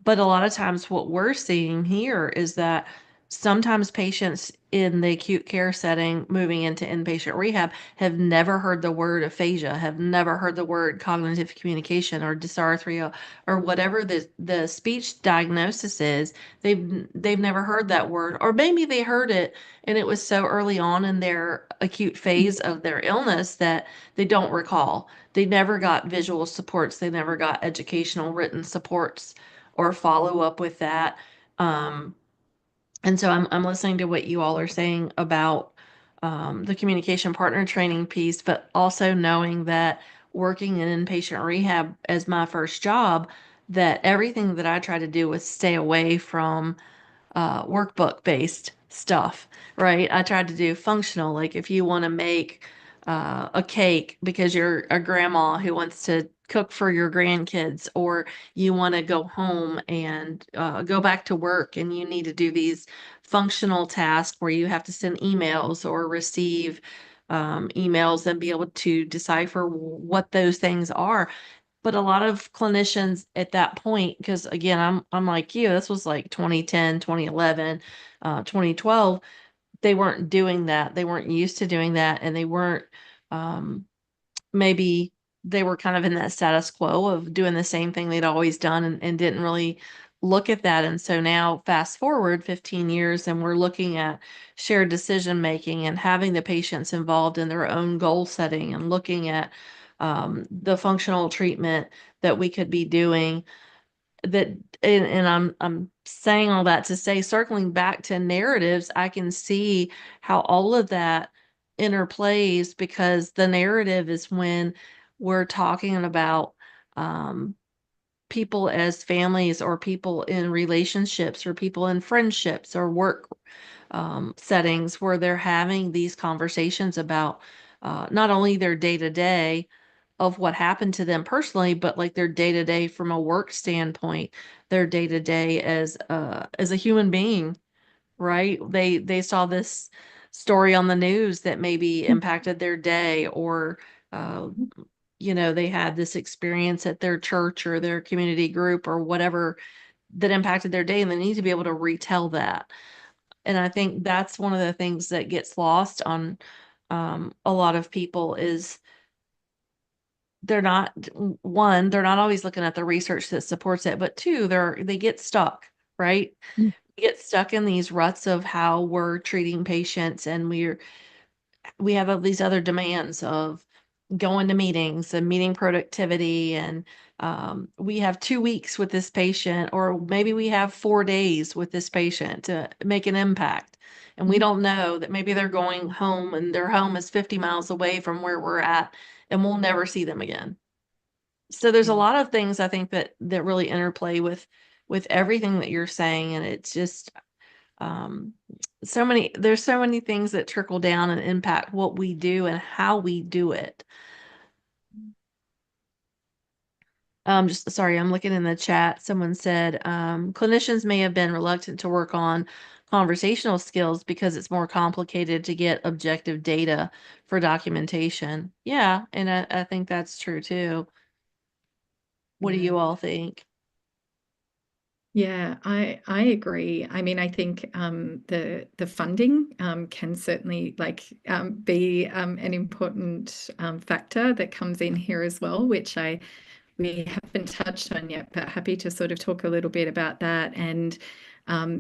But a lot of times, what we're seeing here is that sometimes patients in the acute care setting moving into inpatient rehab have never heard the word aphasia, have never heard the word cognitive communication or dysarthria, or whatever the speech diagnosis is. They've never heard that word, or maybe they heard it and it was so early on in their acute phase of their illness that they don't recall. They never got visual supports, they never got educational written supports or follow up with that. Um, and so I'm listening to what you all are saying about the communication partner training piece, but also knowing that working in inpatient rehab as my first job, that everything that I try to do was stay away from workbook based stuff, right? I tried to do functional, like if you want to make a cake because you're a grandma who wants to cook for your grandkids, or you want to go home and go back to work and you need to do these functional tasks where you have to send emails or receive emails and be able to decipher what those things are. But a lot of clinicians at that point, because again, I'm like you, this was like 2010, 2011, 2012, they weren't doing that. They weren't used to doing that, and they weren't um, maybe they were kind of in that status quo of doing the same thing they'd always done, and didn't really look at that. And so now fast forward 15 years and we're looking at shared decision making and having the patients involved in their own goal setting, and looking at the functional treatment that we could be doing, that and I'm saying all that to say, circling back to narratives, I can see how all of that interplays, because the narrative is when we're talking about people as families, or people in relationships, or people in friendships or work settings, where they're having these conversations about not only their day-to-day of what happened to them personally, but like their day-to-day from a work standpoint, their day-to-day as a human being, right? They saw this story on the news that maybe impacted their day, or uh, they had this experience at their church or their community group or whatever that impacted their day, and they need to be able to retell that. And I think that's one of the things that gets lost on a lot of people is they're not, one, they're not always looking at the research that supports it, but two, they get stuck, right? Mm. Get stuck in these ruts of how we're treating patients, and we have all these other demands of going to meetings and meeting productivity, and we have 2 weeks with this patient, or maybe we have 4 days with this patient to make an impact, and we don't know that maybe they're going home and their home is 50 miles away from where we're at, and we'll never see them again. So there's a lot of things I think that really interplay with everything that you're saying, and it's just um, there's so many things that trickle down and impact what we do and how we do it. Just sorry, I'm looking in the chat. Someone said clinicians may have been reluctant to work on conversational skills because it's more complicated to get objective data for documentation. Yeah, and I think that's true too. What do you all think? Yeah, I agree. I mean, I think the funding can certainly be an important factor that comes in here as well, which we haven't touched on yet, but happy to sort of talk a little bit about that. And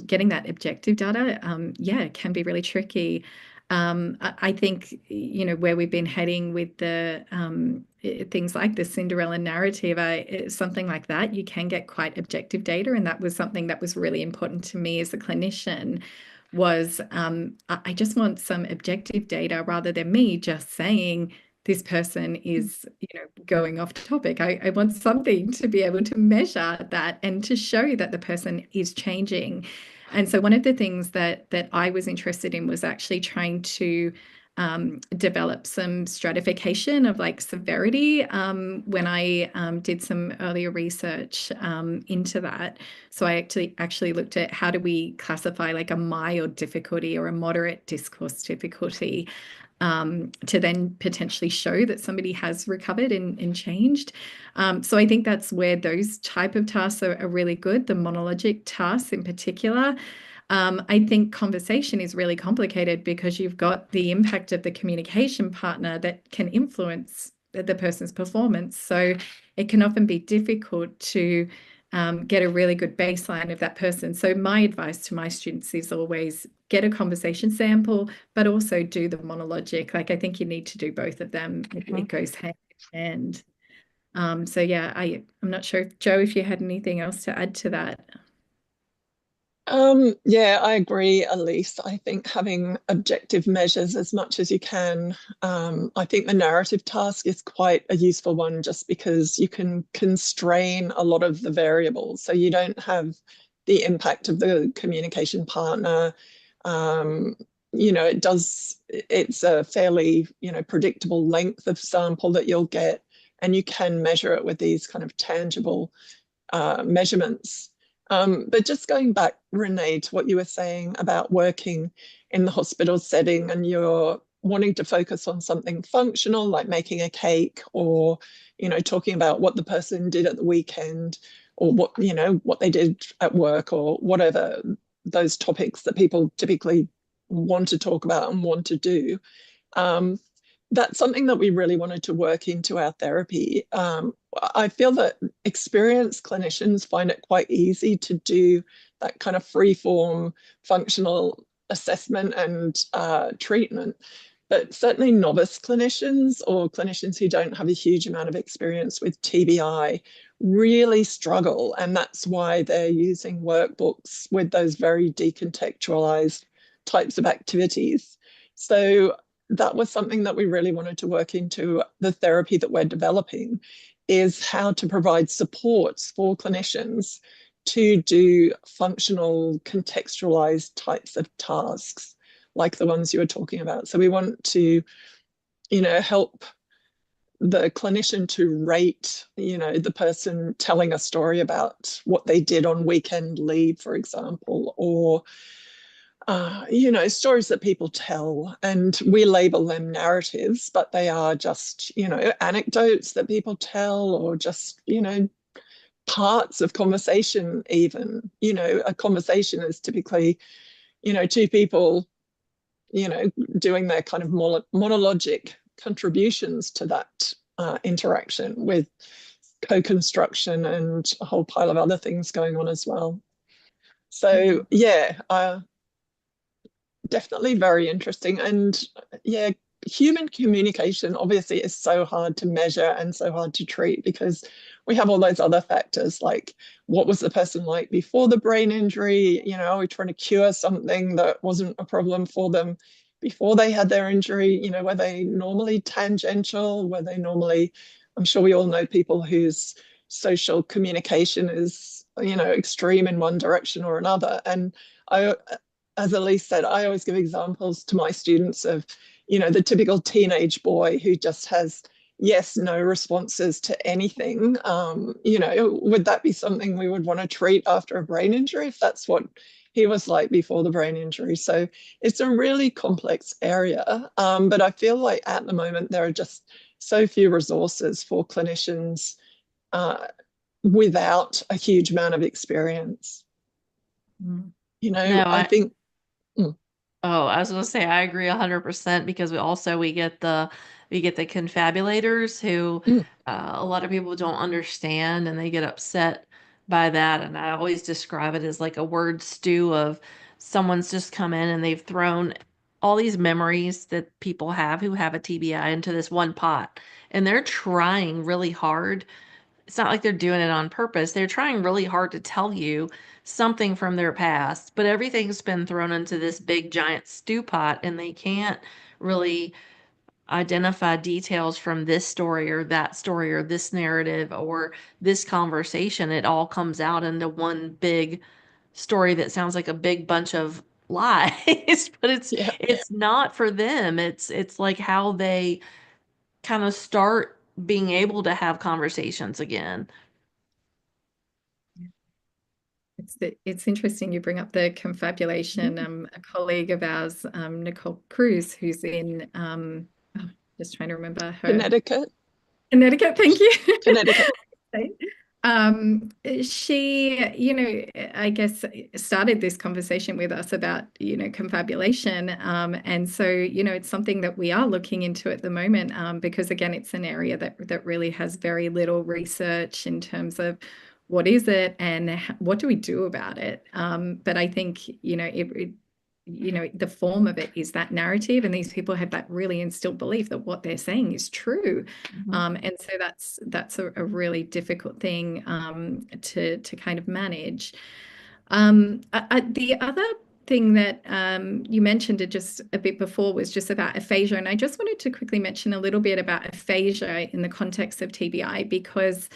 getting that objective data, yeah, can be really tricky. I think, where we've been heading with the things like the Cinderella narrative, something like that, you can get quite objective data. And that was something that was really important to me as a clinician, was I just want some objective data rather than me just saying this person is, going off topic. I want something to be able to measure that and to show that the person is changing. And so one of the things that I was interested in was actually trying to develop some stratification of like severity when I did some earlier research into that. So I actually looked at how do we classify like a mild difficulty or a moderate discourse difficulty, to then potentially show that somebody has recovered and changed. So I think that's where those type of tasks are really good, the monologic tasks in particular. I think conversation is really complicated because you've got the impact of the communication partner that can influence the person's performance. So it can often be difficult to get a really good baseline of that person. So my advice to my students is always get a conversation sample, but also do the monologic. Like I think you need to do both of them. It goes hand in hand. So yeah, I'm not sure, Joe, if you had anything else to add to that. Yeah, I agree, Elise. I think having objective measures as much as you can. I think the narrative task is quite a useful one just because you can constrain a lot of the variables. So you don't have the impact of the communication partner. It's a fairly, predictable length of sample that you'll get, and you can measure it with these kind of tangible measurements. But just going back, Renee, to what you were saying about working in the hospital setting, and you're wanting to focus on something functional like making a cake, or talking about what the person did at the weekend, or what they did at work, or whatever those topics that people typically want to talk about and want to do. That's something that we really wanted to work into our therapy. I feel that experienced clinicians find it quite easy to do that kind of free-form functional assessment and treatment. But certainly novice clinicians, or clinicians who don't have a huge amount of experience with TBI, really struggle. And that's why they're using workbooks with those very decontextualized types of activities. So that was something that we really wanted to work into the therapy that we're developing, is how to provide supports for clinicians to do functional, contextualized types of tasks like the ones you were talking about. So we want to, help the clinician to rate, the person telling a story about what they did on weekend leave, for example, or stories that people tell, and we label them narratives, but they are just, anecdotes that people tell, or just, parts of conversation even. A conversation is typically, two people, doing their kind of monologic contributions to that interaction, with co-construction and a whole pile of other things going on as well. So yeah, definitely very interesting. And yeah, human communication obviously is so hard to measure and so hard to treat, because we have all those other factors, like what was the person like before the brain injury? Are we trying to cure something that wasn't a problem for them before they had their injury? Were they normally tangential? Were they normally, I'm sure we all know people whose social communication is, extreme in one direction or another. And as Elise said, I always give examples to my students of, the typical teenage boy who just has yes, no responses to anything. Would that be something we would want to treat after a brain injury, if that's what he was like before the brain injury? So it's a really complex area. But I feel like at the moment there are just so few resources for clinicians without a huge amount of experience. No, I think. Oh, I was gonna say I agree 100%, because we get the confabulators who a lot of people don't understand, and they get upset by that. And I always describe it as like a word stew of someone's just come in and they've thrown all these memories that people have who have a TBI into this one pot, and they're trying really hard. It's not like they're doing it on purpose. They're trying really hard to tell you something from their past, but everything's been thrown into this big giant stew pot, and they can't really identify details from this story or that story or this narrative or this conversation. It all comes out into one big story that sounds like a big bunch of lies, but it's not for them. It's like how they kind of start being able to have conversations again. It's interesting you bring up the confabulation. A colleague of ours, Nicole Cruz, who's in just trying to remember her. Connecticut, thank you. Connecticut. She, I guess started this conversation with us about, confabulation. And so, it's something that we are looking into at the moment, because again, it's an area that really has very little research in terms of what is it and what do we do about it. But I think, the form of it is that narrative, and these people have that really instilled belief that what they're saying is true. And so that's a really difficult thing to kind of manage. The other thing that you mentioned it just a bit before was just about aphasia, and I just wanted to quickly mention a little bit about aphasia in the context of TBI, because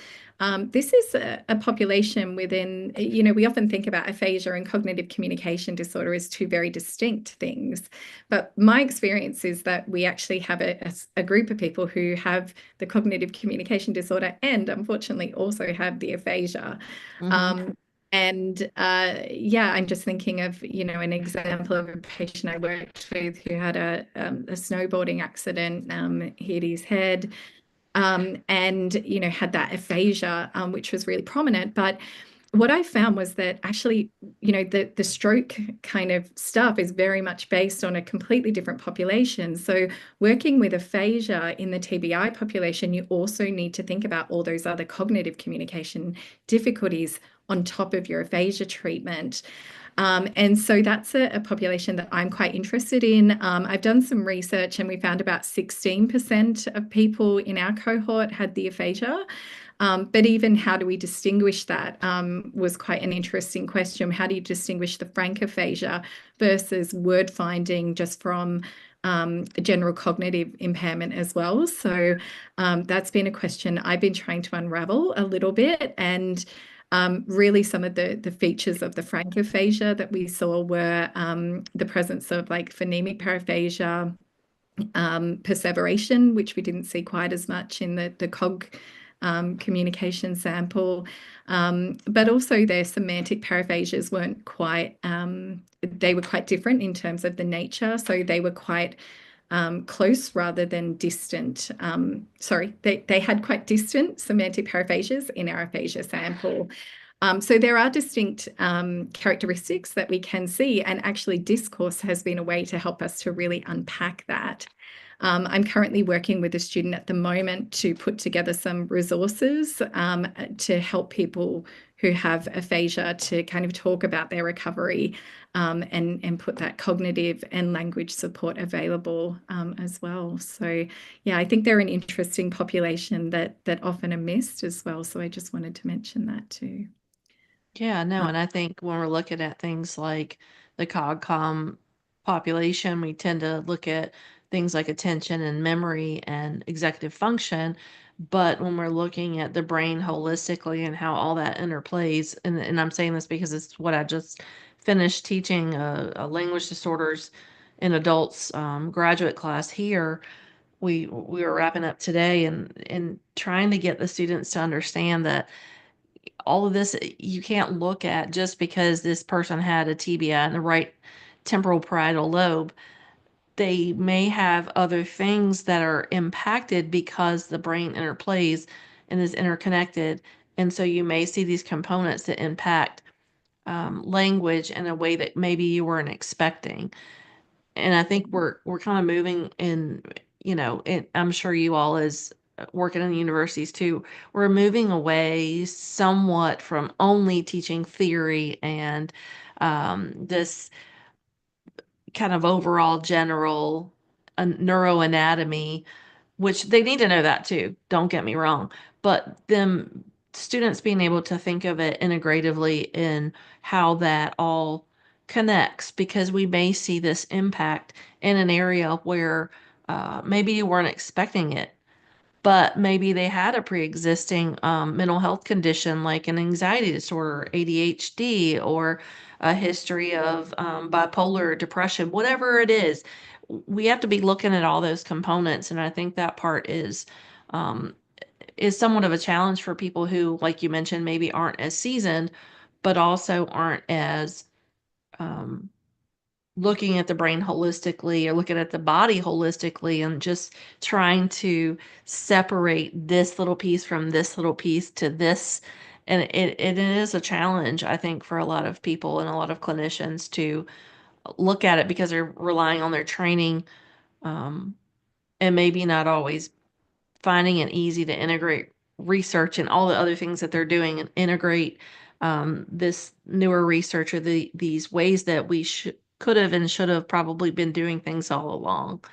this is a population within, we often think about aphasia and cognitive communication disorder as two very distinct things. But my experience is that we actually have a group of people who have the cognitive communication disorder and unfortunately also have the aphasia. And I'm just thinking of, an example of a patient I worked with who had a snowboarding accident, hit his head, and, had that aphasia, which was really prominent. But what I found was that actually, the stroke kind of stuff is very much based on a completely different population. So working with aphasia in the TBI population, you also need to think about all those other cognitive communication difficulties on top of your aphasia treatment. And so that's a population that I'm quite interested in. I've done some research and we found about 16% of people in our cohort had the aphasia. But even how do we distinguish that was quite an interesting question. How do you distinguish the frank aphasia versus word finding just from general cognitive impairment as well. So that's been a question I've been trying to unravel a little bit. And really some of the features of the francophasia that we saw were the presence of like phonemic paraphasia, perseveration, which we didn't see quite as much in the cog communication sample. But also their semantic paraphasias weren't quite, they were quite different in terms of the nature. So they were quite close rather than distant. Sorry, they had quite distant semantic paraphasias in our aphasia sample. So there are distinct characteristics that we can see, and actually discourse has been a way to help us to really unpack that. I'm currently working with a student at the moment to put together some resources to help people who have aphasia to kind of talk about their recovery and put that cognitive and language support available as well. So yeah, I think they're an interesting population that often are missed as well. So I just wanted to mention that too. Yeah, no, and I think when we're looking at things like the COGCOM population, we tend to look at things like attention and memory and executive function. But when we're looking at the brain holistically and how all that interplays, and I'm saying this because it's what I just finished teaching a language disorders in adults graduate class here. We were wrapping up today and trying to get the students to understand that all of this you can't look at just because this person had a TBI in the right temporal parietal lobe. They may have other things that are impacted because the brain interplays and is interconnected. And so you may see these components that impact language in a way that maybe you weren't expecting. And I think we're kind of moving in, I'm sure you all as working in universities too, we're moving away somewhat from only teaching theory and this kind of overall general neuroanatomy, which they need to know that too. Don't get me wrong, but them students being able to think of it integratively in how that all connects, because we may see this impact in an area where maybe you weren't expecting it, but maybe they had a pre-existing mental health condition like an anxiety disorder, ADHD, or a history of bipolar depression, whatever it is. We have to be looking at all those components, and I think that part um, is somewhat of a challenge for people who, like you mentioned, maybe aren't as seasoned, but also aren't as um, looking at the brain holistically or looking at the body holistically and just trying to separate this little piece from this little piece to this. And it is a challenge, I think, for a lot of people and a lot of clinicians to look at it because they're relying on their training, and maybe not always finding it easy to integrate research and all the other things that they're doing and integrate this newer research or these ways that we could have and should have probably been doing things all along.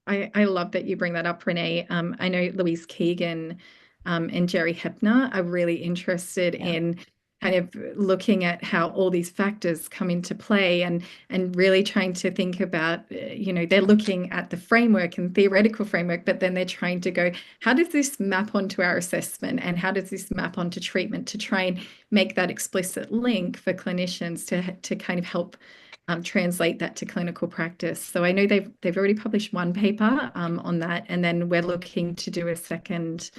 I love that you bring that up, Renee. I know Louise Keegan and Jerry Hepner are really interested in kind of looking at how all these factors come into play and really trying to think about, they're looking at the framework and theoretical framework, but then they're trying to go, how does this map onto our assessment and how does this map onto treatment, to try and make that explicit link for clinicians to kind of help translate that to clinical practice. So I know they've already published one paper on that, and then we're looking to do a second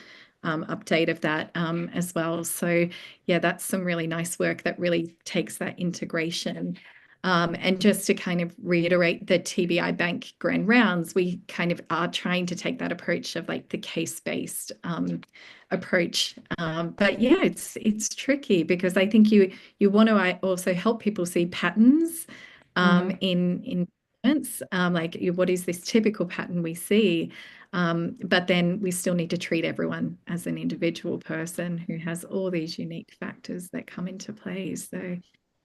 update of that as well. So yeah, that's some really nice work that really takes that integration. And just to kind of reiterate the TBI Bank Grand Rounds, we kind of are trying to take that approach of like the case-based approach. But yeah, it's tricky because I think you want to also help people see patterns in events, like what is this typical pattern we see? But then we still need to treat everyone as an individual person who has all these unique factors that come into play. So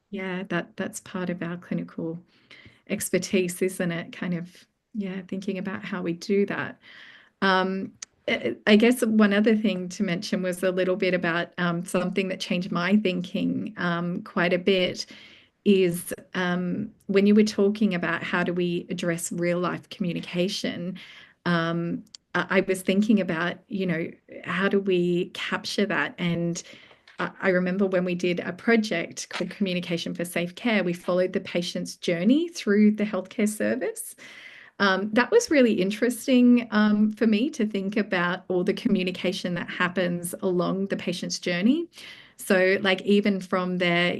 yeah, that's part of our clinical expertise, isn't it? Kind of, yeah, thinking about how we do that. I guess one other thing to mention was a little bit about something that changed my thinking quite a bit is when you were talking about how do we address real life communication, I was thinking about, how do we capture that? And I remember when we did a project called Communication for Safe Care, we followed the patient's journey through the healthcare service. That was really interesting for me to think about all the communication that happens along the patient's journey. So like even from their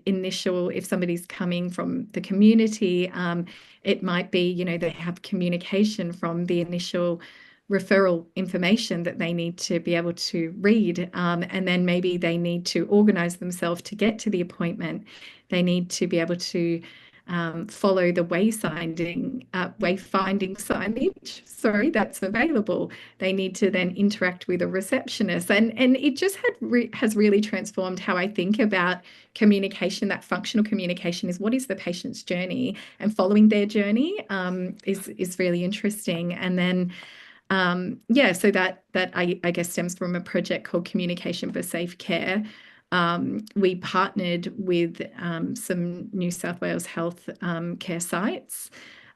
initial, if somebody's coming from the community, it might be, they have communication from the initial referral information that they need to be able to read. And then maybe they need to organize themselves to get to the appointment. They need to be able to follow the wayfinding signage, that's available. They need to then interact with a receptionist. And it just has really transformed how I think about communication. That functional communication is what is the patient's journey, and following their journey is really interesting. And then so that I guess stems from a project called Communication for Safe Care. We partnered with some New South Wales health care sites.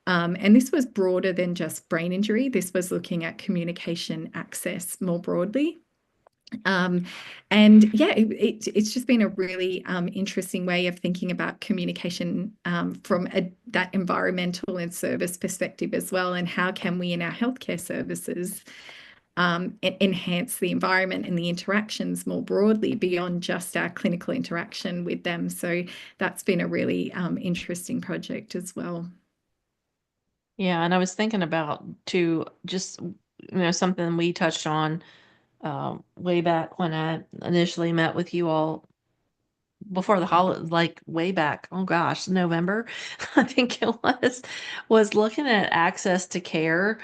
And this was broader than just brain injury. This was looking at communication access more broadly. It's just been a really interesting way of thinking about communication from that environmental and service perspective as well. And how can we in our healthcare services enhance the environment and the interactions more broadly beyond just our clinical interaction with them. So that's been a really interesting project as well. Yeah, and I was thinking about too, just something we touched on way back when I initially met with you all before the holiday, like way back, oh gosh, November, I think it was looking at access to care.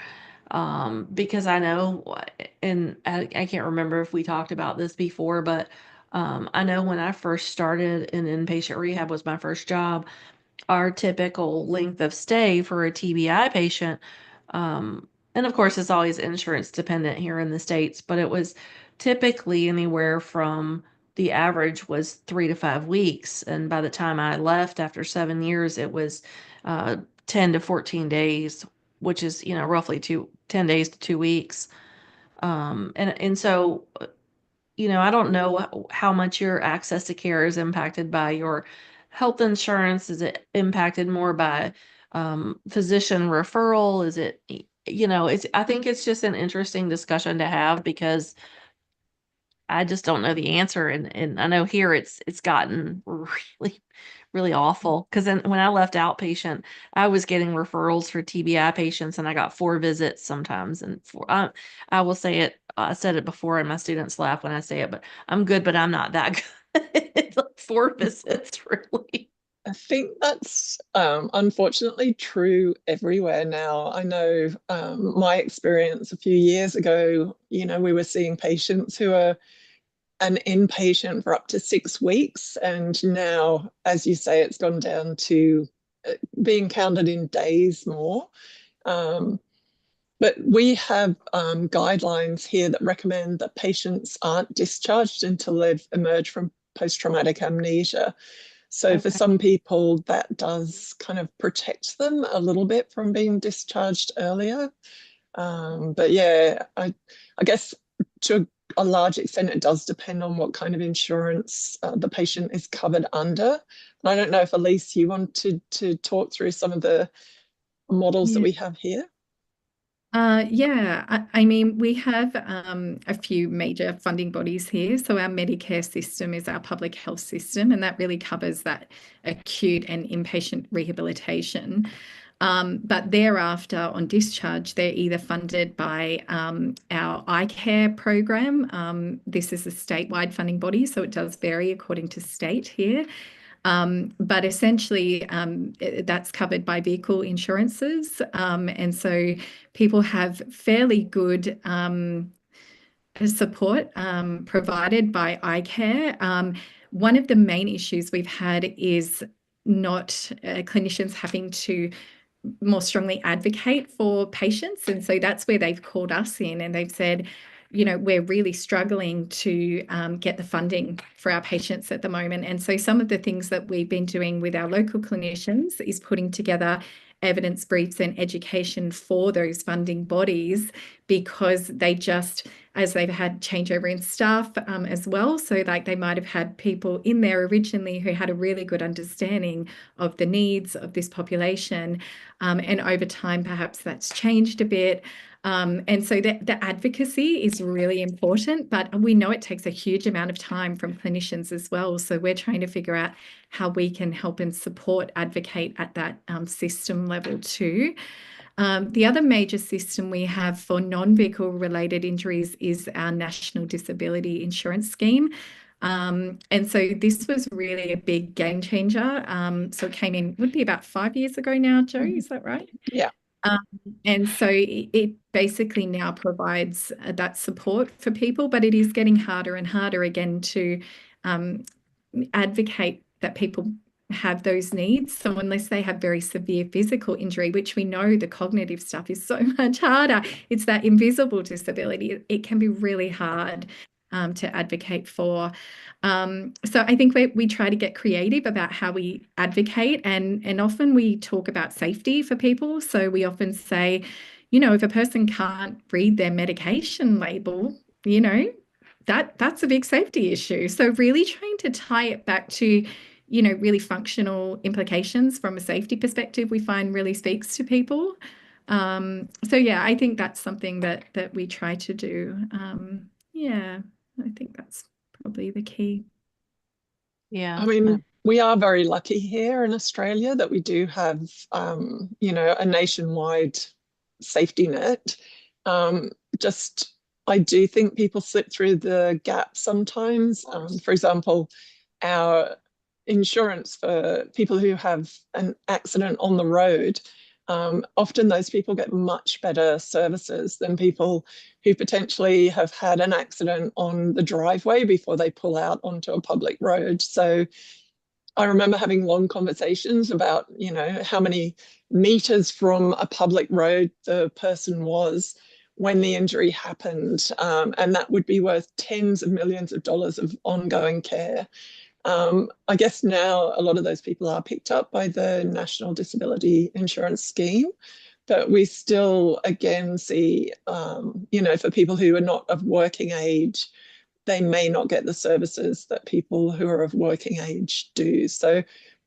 Because I know, and I can't remember if we talked about this before, but I know when I first started in inpatient rehab was my first job, our typical length of stay for a TBI patient, and of course it's always insurance dependent here in the States, but it was typically anywhere from the average was 3 to 5 weeks. And by the time I left after 7 years, it was 10 to 14 days, which is, roughly 10 days to 2 weeks. And so, I don't know how much your access to care is impacted by your health insurance. Is it impacted more by physician referral? Is it, I think it's just an interesting discussion to have because I just don't know the answer. And I know here it's gotten really, really awful. Because then when I left outpatient, I was getting referrals for TBI patients, and I got 4 visits sometimes. And I will say it. I said it before, and my students laugh when I say it, but I'm good, but I'm not that good. It's like 4 visits, really. I think that's unfortunately true everywhere now. I know my experience a few years ago, we were seeing patients who are an inpatient for up to 6 weeks. And now, as you say, it's gone down to being counted in days more. But we have guidelines here that recommend that patients aren't discharged until they've emerged from post-traumatic amnesia. So for some people, that does kind of protect them a little bit from being discharged earlier. But yeah, I guess to a large extent, it does depend on what kind of insurance the patient is covered under. And I don't know if, Elise, you wanted to talk through some of the models that we have here. I mean, we have a few major funding bodies here. So our Medicare system is our public health system, and that really covers that acute and inpatient rehabilitation. But thereafter, on discharge, they're either funded by our iCare program. This is a statewide funding body, so it does vary according to state here. But essentially, that's covered by vehicle insurances. And so people have fairly good support provided by iCare. One of the main issues we've had is not clinicians having to more strongly advocate for patients. And so that's where they've called us in and they've said, we're really struggling to get the funding for our patients at the moment. And so some of the things that we've been doing with our local clinicians is putting together evidence briefs and education for those funding bodies, because they just, as they've had changeover in staff as well. So like they might have had people in there originally who had a really good understanding of the needs of this population. And over time, perhaps that's changed a bit. And so the advocacy is really important, but we know it takes a huge amount of time from clinicians as well. So we're trying to figure out how we can help and support, advocate at that system level too. The other major system we have for non-vehicle related injuries is our National Disability Insurance Scheme. And so this was really a big game changer. So it came in, would be about 5 years ago now, Jo, is that right? Yeah. And so it basically now provides that support for people, but it is getting harder and harder again to advocate that people have those needs. So unless they have very severe physical injury, which we know the cognitive stuff is so much harder, it's that invisible disability. It can be really hard to advocate for. So I think we try to get creative about how we advocate, and often we talk about safety for people. So we often say, if a person can't read their medication label, that's a big safety issue. So really trying to tie it back to, really functional implications from a safety perspective, we find really speaks to people. So yeah, I think that's something that we try to do. Yeah, I think that's probably the key. Yeah. I mean, we are very lucky here in Australia that we do have, a nationwide safety net. I do think people slip through the gaps sometimes. For example, our insurance for people who have an accident on the road, often those people get much better services than people who potentially have had an accident on the driveway before they pull out onto a public road. So I remember having long conversations about, how many meters from a public road the person was when the injury happened. And that would be worth tens of millions of dollars of ongoing care. I guess now a lot of those people are picked up by the National Disability Insurance Scheme, but we still again see, for people who are not of working age, they may not get the services that people who are of working age do. So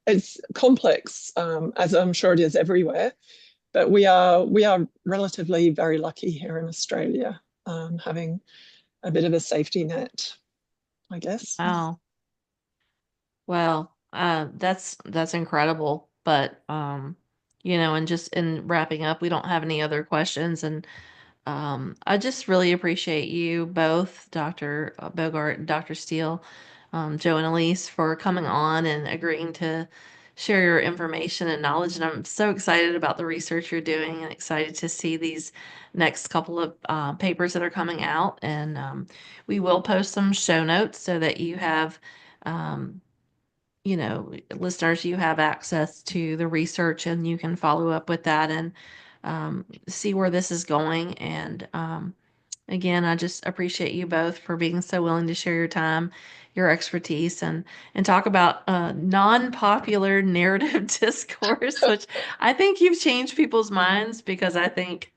it's complex, as I'm sure it is everywhere, but we are relatively very lucky here in Australia, having a bit of a safety net, I guess. Wow. Well, that's incredible. But and just in wrapping up, we don't have any other questions, and I just really appreciate you both, Dr. Bogart and Dr. Steel, Joe and Elise, for coming on and agreeing to share your information and knowledge. And I'm so excited about the research you're doing and excited to see these next couple of papers that are coming out. And we will post some show notes so that you have, listeners, you have access to the research and you can follow up with that and see where this is going. And again, I just appreciate you both for being so willing to share your time, your expertise, and talk about non-popular narrative discourse, which I think you've changed people's minds, because I think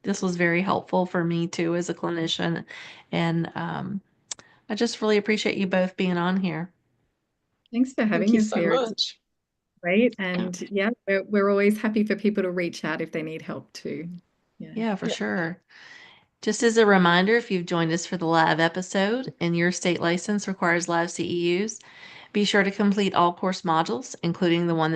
this was very helpful for me too as a clinician. And I just really appreciate you both being on here. Thanks for having us here. Thank you so much. Great. And yeah, we're always happy for people to reach out if they need help too. Yeah, for sure. Just as a reminder, if you've joined us for the live episode and your state license requires live CEUs, be sure to complete all course modules, including the one that